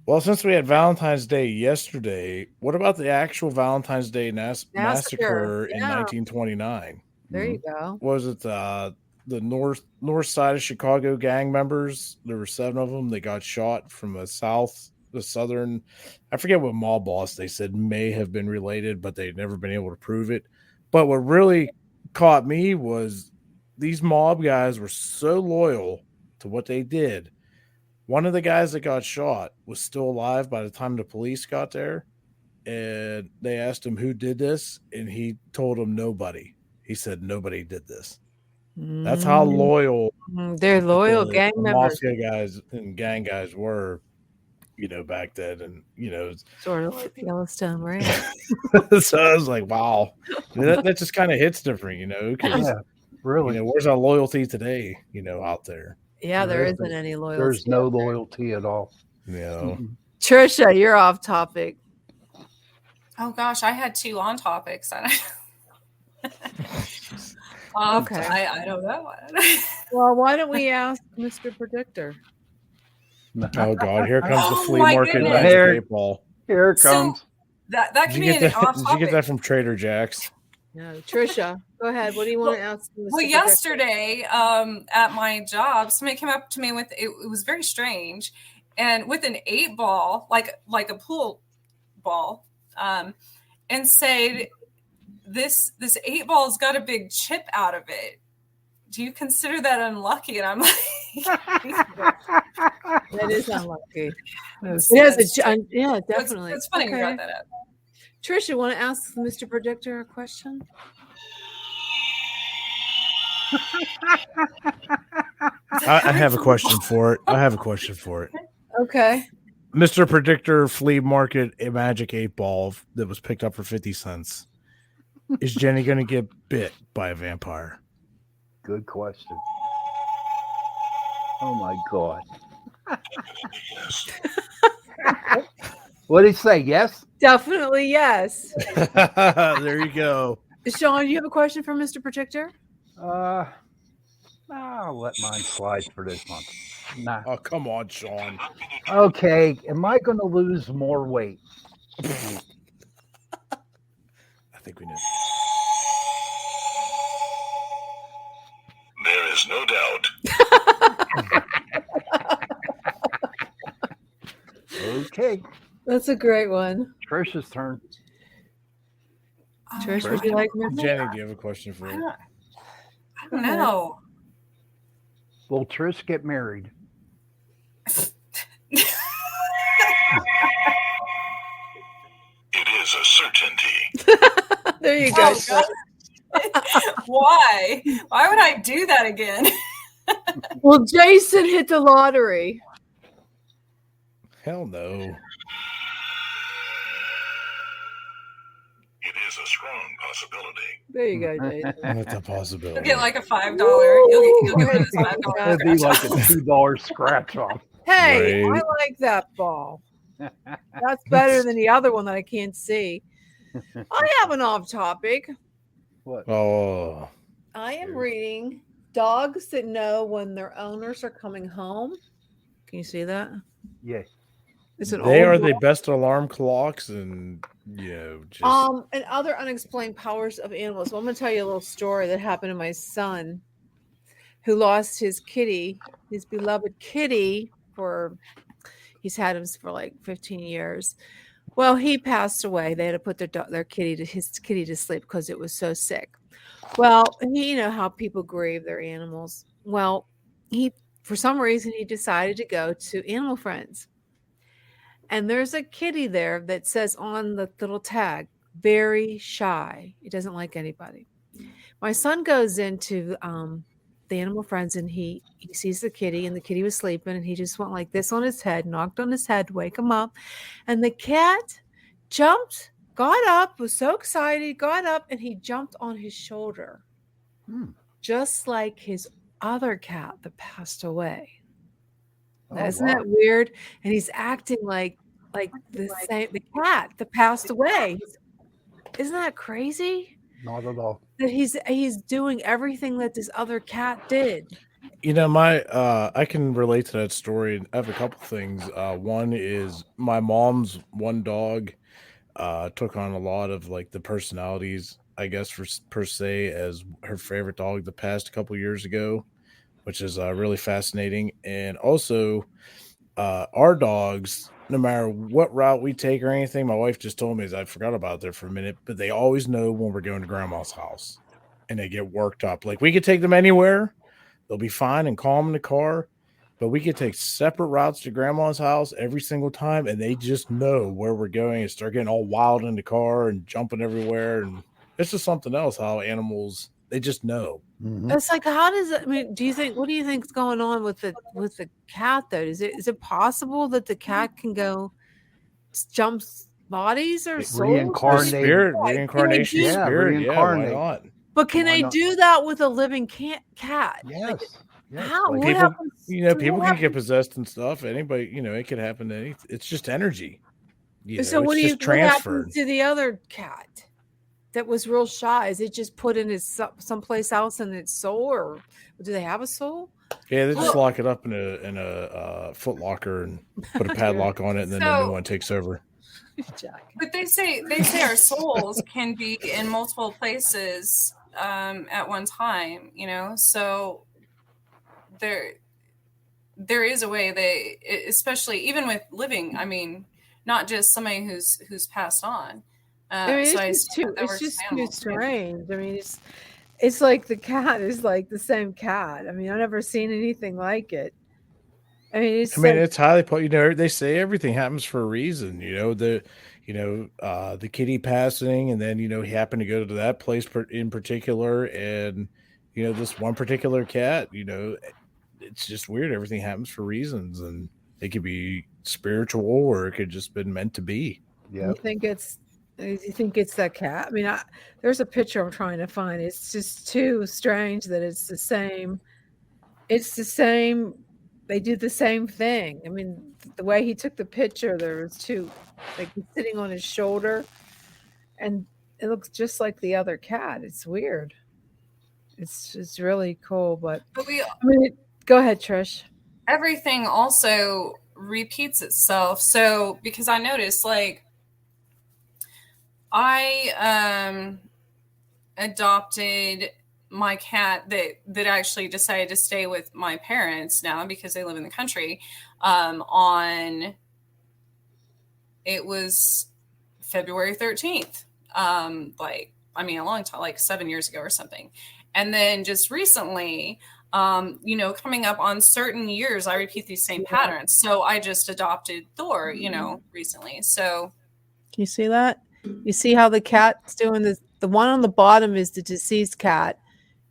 Well, since we had Valentine's Day yesterday, what about the actual Valentine's Day massacre in 1929? There you go. Was it the north side of Chicago gang members? There were 7 of them. They got shot from the southern. I forget what mob boss they said may have been related, but they'd never been able to prove it. But what really caught me was these mob guys were so loyal to what they did. One of the guys that got shot was still alive by the time the police got there, and they asked him who did this, and he told them nobody. He said nobody did this. That's how loyal they're loyal gang members. Mafia guys and gang guys were, back then, and sort of like Yellowstone, right? So I was like, wow, that just kind of hits different, because really, where's our loyalty today, out there? Yeah, there isn't any loyalty. There's no loyalty at all. Trisha, you're off topic. Oh gosh, I had 2 on topics. Okay. I don't know. Well, why don't we ask Mr. Predictor? Oh God, here comes the flea market. Here it comes. So that can be an off topic. Did you get that from Trader Jack's? No, Trisha, go ahead. What do you want to ask? Mr. Predictor? Yesterday, at my job, somebody came up to me with it was very strange, and with an 8-ball, like a pool ball, and said, This 8-ball's got a big chip out of it. Do you consider that unlucky? And I'm like, That is unlucky. That's- It has yeah, definitely. It's funny you brought that up. Trish, you want to ask Mr. Predictor a question? I have a question for it. Okay. Mr. Predictor Flea Market, a magic 8-ball that was picked up for 50 cents. Is Jenny going to get bit by a vampire? Good question. Oh my God. What did he say? Yes? Definitely yes. There you go. Sean, you have a question for Mr. Predictor? I'll let mine slide for this month. Nah. Oh, come on, Sean. Okay. Am I going to lose more weight? I think we know. There is no doubt. Okay. That's a great one. Trish's turn. Trish, would you like me? Jenny, do you have a question for I it? don't know. Will Trish get married? It is a certainty. There you go. Oh, Why? Why would I do that again? Well, Jason hit the lottery. Hell no. It is a strong possibility. There you go, Jason. That's a possibility. You'll get like a $5. You'll get one of those $5 It'd be like a scratch-offs. $2 scratch off. Hey, Right. I like that ball. That's better than the other one that I can't see. I have an off topic. What? Oh, I am reading Dogs That Know When Their Owners Are Coming Home. Can you see that? Yeah. It's an they old are the book. best alarm clocks, and just And other unexplained powers of animals. Well, I'm going to tell you a little story that happened to my son, who lost his kitty, his beloved kitty, he's had him for like 15 years. Well, he passed away. They had to put his kitty to sleep because it was so sick. Well, you know how people grieve their animals. Well, for some reason he decided to go to Animal Friends. And there's a kitty there that says on the little tag, very shy. It doesn't like anybody. My son goes into the Animal Friends and he sees the kitty, and the kitty was sleeping, and he just went like this on his head, knocked on his head, wake him up. And the cat jumped, got up, was so excited, got up, and he jumped on his shoulder. Just like his other cat that passed away. Now, isn't that weird? And he's acting like the cat that passed away. Isn't that crazy? Not at all. That he's doing everything that this other cat did. You know, I can relate to that story. I have a couple things. One is my mom's one dog took on a lot of like the personalities, I guess, per se, as her favorite dog that passed a couple years ago, which is really fascinating. And also, our dogs, no matter what route we take or anything, my wife just told me, I forgot about it there for a minute, but they always know when we're going to grandma's house, and they get worked up. Like, we could take them anywhere. They'll be fine and calm in the car, but we could take separate routes to grandma's house every single time, and they just know where we're going and start getting all wild in the car and jumping everywhere. And it's just something else how animals, they just know. It's like, how does it? I mean, what do you think is going on with the cat though? Is it possible that the cat can go jumps bodies or souls? Reincarnation, Yeah, spirit. reincarnate. Yeah, why not? But can Why they not? do that with a living cat? Yes. Yes. How? Like What People, happens? people what can get possessed and stuff. Anybody, it could happen to anything. It's just energy. So what it's do you just what happens transferred. to the other cat that was real shy? Is it just put in his someplace else in its soul, or do they have a soul? Yeah, they just lock it up in a Foot Locker and put a padlock on it, and then the new one takes over. But they say our souls can be in multiple places at one time, so there is a way especially even with living, I mean, not just somebody who's passed on. I mean, so it's just too that works with too animals, too. strange. I mean, it's like the cat is like the same cat. I mean, I've never seen anything like it. I mean, it's highly, they say everything happens for a reason, the kitty passing, and then, he happened to go to that place in particular. And, this one particular cat, it's just weird. Everything happens for reasons, and it could be spiritual or it could just been meant to be. Yeah. You think it's that cat? I mean, there's a picture I'm trying to find. It's just too strange that it's the same. It's the same. They do the same thing. I mean, the way he took the picture, there was two, like he's sitting on his shoulder, and it looks just like the other cat. It's weird. It's really cool, but go ahead, Trish. Everything also repeats itself. So because I noticed, like, I adopted my cat that actually decided to stay with my parents now because they live in the country. It was February 13th. A long time, like 7 years ago or something. And then just recently, coming up on certain years, I repeat these same patterns. So I just adopted Thor, recently. So can you see that? You see how the cat's doing this? The one on the bottom is the deceased cat,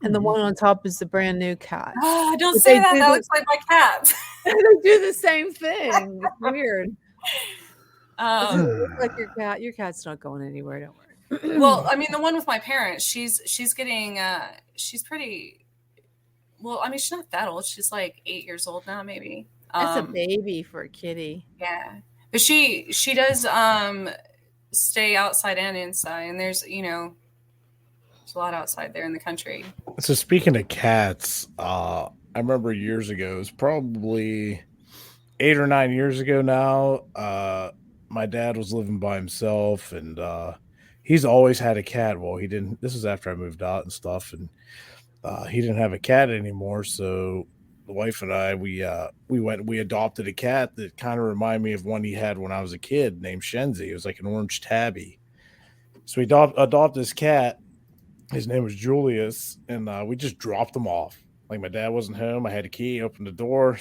and the one on top is the brand new cat. Oh, don't say that. That looks like my cat. They do the same thing. It's weird. Like your cat. Your cat's not going anywhere. Don't worry. Well, I mean, the one with my parents, she's getting, she's pretty, well, I mean, she's not that old. She's like 8 years old now, maybe. That's a baby for a kitty. Yeah. But she does stay outside and inside. And there's a lot outside there in the country. So speaking of cats, I remember years ago, it was probably 8 or 9 years ago now. My dad was living by himself, and he's always had a cat. Well, he didn't. This is after I moved out and stuff, and he didn't have a cat anymore. So the wife and I, we adopted a cat that kind of reminded me of one he had when I was a kid, named Shenzi. It was like an orange tabby. So we adopted this cat. His name was Julius, and we just dropped him off. Like, my dad wasn't home. I had a key, opened the door,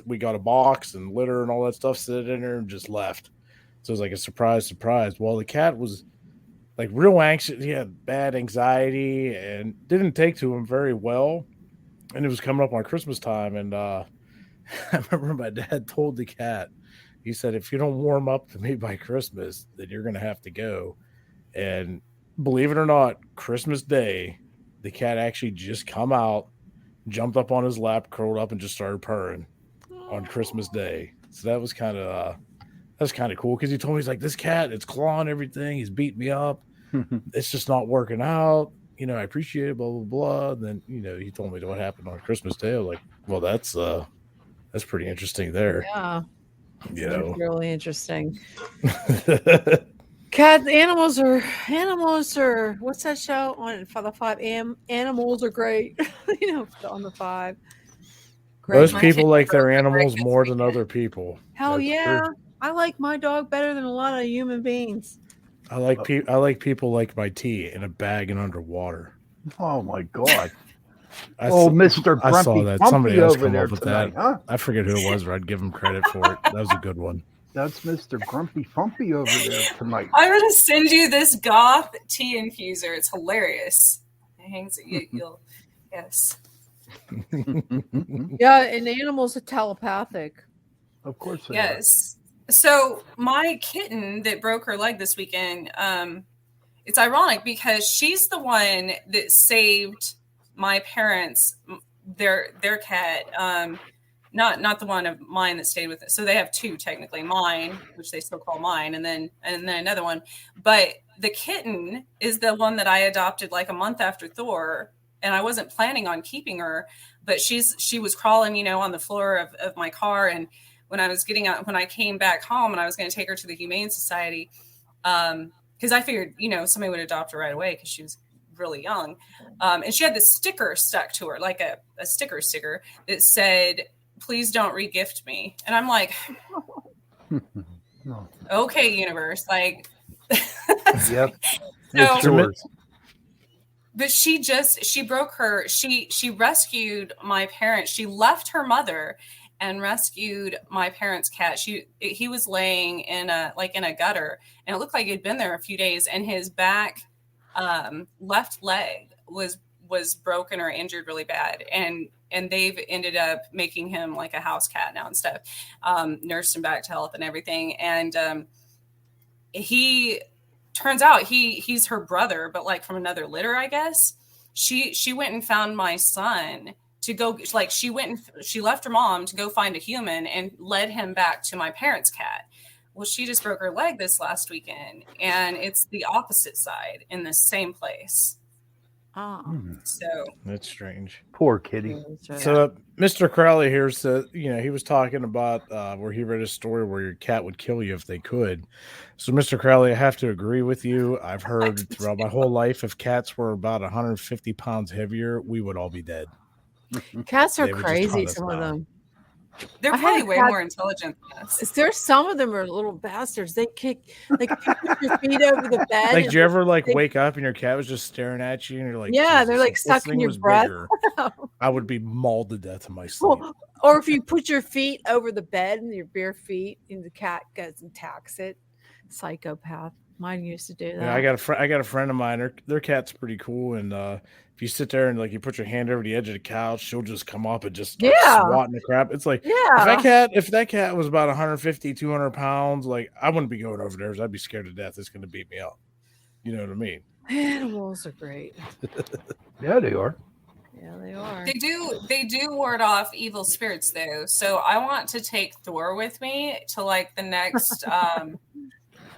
we got a box and litter and all that stuff, sit in there, and just left. So it was like a surprise. Well, the cat was like real anxious. He had bad anxiety and didn't take to him very well. And it was coming up on Christmas time. And I remember my dad told the cat, he said, if you don't warm up to me by Christmas, then you're going to have to go. And believe it or not, Christmas Day, the cat actually just come out, jumped up on his lap, curled up, and just started purring on Christmas Day. So that was kind of cool, because he told me, he's like, this cat, it's clawing everything. He's beating me up. It's just not working out. I appreciate it, blah, blah, blah. And then, he told me what happened on Christmas Day. I was like, well, that's pretty interesting there. Yeah. That's really interesting. Animals are, what's that show on for the 5 a.m.? Animals are great. On the 5. Great. Most people like their animals more than other people. Hell That's yeah. true. I like my dog better than a lot of human beings. I like people like my tea in a bag and underwater. Oh my God. I Mr. Grumpy saw that. Grumpy Somebody else over come there up with tonight, that. huh? I forget who it was, or I'd give him credit for it. That was a good one. That's Mr. Grumpy Fumpy over there tonight. I'm going to send you this goth tea infuser. It's hilarious. It hangs at you. Yes. Yeah, and animals are telepathic. Of course they Yes. So my kitten that broke her leg this weekend, it's ironic because she's the one that saved my parents, their cat, not the one of mine that stayed with it. So they have two technically, mine, which they still call mine, and then another one. But the kitten is the one that I adopted like a month after Thor, and I wasn't planning on keeping her, but she was crawling, on the floor of my car. And when I was getting out, when I came back home and I was going to take her to the Humane Society, because I figured, somebody would adopt her right away because she was really young. And she had this sticker stuck to her, like a sticker that said, please don't re-gift me. And I'm like, No. Okay, universe. Like, Yep. So- It's yours. But she broke her. She rescued my parents. She left her mother and rescued my parents' cat. He was laying in a gutter, and it looked like he'd been there a few days, and his back left leg was broken or injured really bad, and they've ended up making him like a house cat now and stuff, nursed him back to health and everything. And he turns out he's her brother, but like from another litter, I guess. She went and found my son to go, like she left her mom to go find a human and led him back to my parents' cat. Well, she just broke her leg this last weekend, and it's the opposite side in the same place. Oh, so that's strange. Poor kitty. So Mr. Crowley here said, he was talking about where he read a story where your cat would kill you if they could. So Mr. Crowley, I have to agree with you. I've heard throughout my whole life, if cats were about 150 pounds heavier, we would all be dead. Cats are crazy, some of them. They're probably way more intelligent than us. There's some of them are little bastards. They kick, like, if you put your feet over the bed. Like, did you ever wake up and your cat was just staring at you and you're like, yeah, they're like sucking your breath. I would be mauled to death in my sleep. Well, or if you put your feet over the bed and your bare feet, and the cat goes and attacks it. Psychopath. Mine used to do that. Yeah, I got a friend of mine. Their cat's pretty cool, and if you sit there and like you put your hand over the edge of the couch, she'll just come up and just start swatting the crap. It's like, if that cat was about 150, 200 pounds, like I wouldn't be going over there. I'd be scared to death. It's going to beat me up. You know what I mean? Animals are great. Yeah, they are. Yeah, they are. They do ward off evil spirits though. So I want to take Thor with me to like the next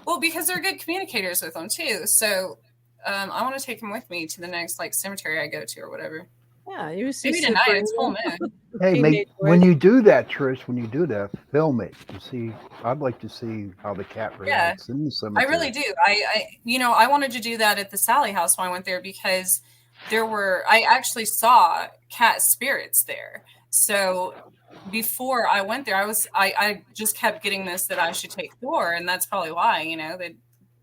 well, because they're good communicators with them too. So I want to take him with me to the next like cemetery I go to or whatever. Yeah, you see. Maybe tonight. It's full moon. Hey, when you do that, Trish, film it and see. I'd like to see how the cat reacts in the cemetery. I really do. I wanted to do that at the Sally house when I went there because I actually saw cat spirits there. So before I went there, I just kept getting this that I should take Thor, and that's probably why,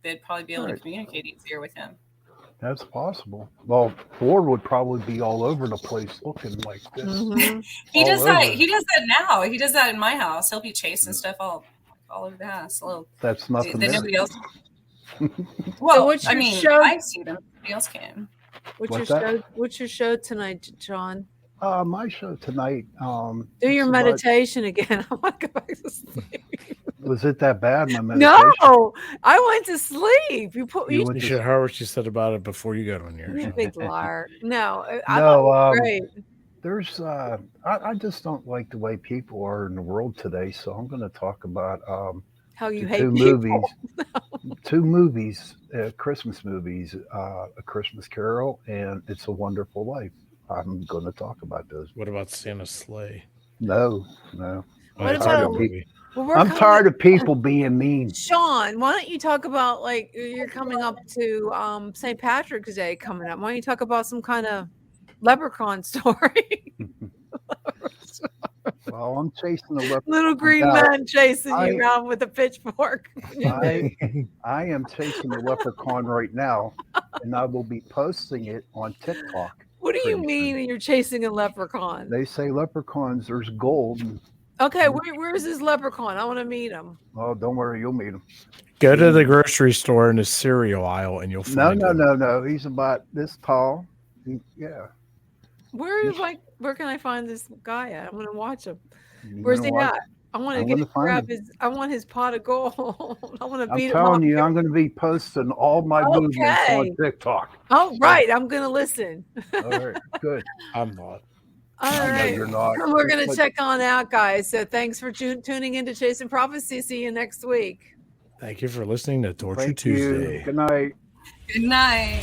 they'd probably be able to communicate easier with him. That's possible. Well, Thor would probably be all over the place looking like this. Mm-hmm. He does that. He does that now. He does that in my house. He'll be chasing stuff all over the house. That's nothing. That nobody else. Well, so I see them. Nobody else can. What's your show tonight, John? My show tonight. Do your meditation again. I want to go back to sleep. Was it that bad? My meditation? No, I went to sleep. You should hear what she said about it before you got on here. You're a big liar. No, great. There's I just don't like the way people are in the world today. So I'm going to talk about how you hate two movies, Christmas movies, A Christmas Carol and It's a Wonderful Life. I'm going to talk about those. What about Santa's Sleigh? No. What about movie? I'm tired of people being mean. Sean, why don't you talk about, like, you're coming up to St. Patrick's Day coming up. Why don't you talk about some kind of leprechaun story? Well, I'm chasing the leprechaun. Little green man chasing you around with a pitchfork. I am chasing the leprechaun right now, and I will be posting it on TikTok. What do you mean you're chasing a leprechaun? They say leprechauns, there's gold. Okay, where's this leprechaun? I want to meet him. Oh, don't worry, you'll meet him. Go to the grocery store in the cereal aisle and you'll find him. No. He's about this tall. Where can I find this guy at? I'm going to watch him. Where's he at? I want to grab I want his pot of gold. I want to beat him up. I'm telling you, I'm going to be posting all my movements on TikTok. Oh, right. I'm going to listen. All right, good. I'm not. All right. You're not. We're going to check on out, guys. So thanks for tuning in to Chasing Prophecy. See you next week. Thank you for listening to Torture Tuesday. Good night. Good night.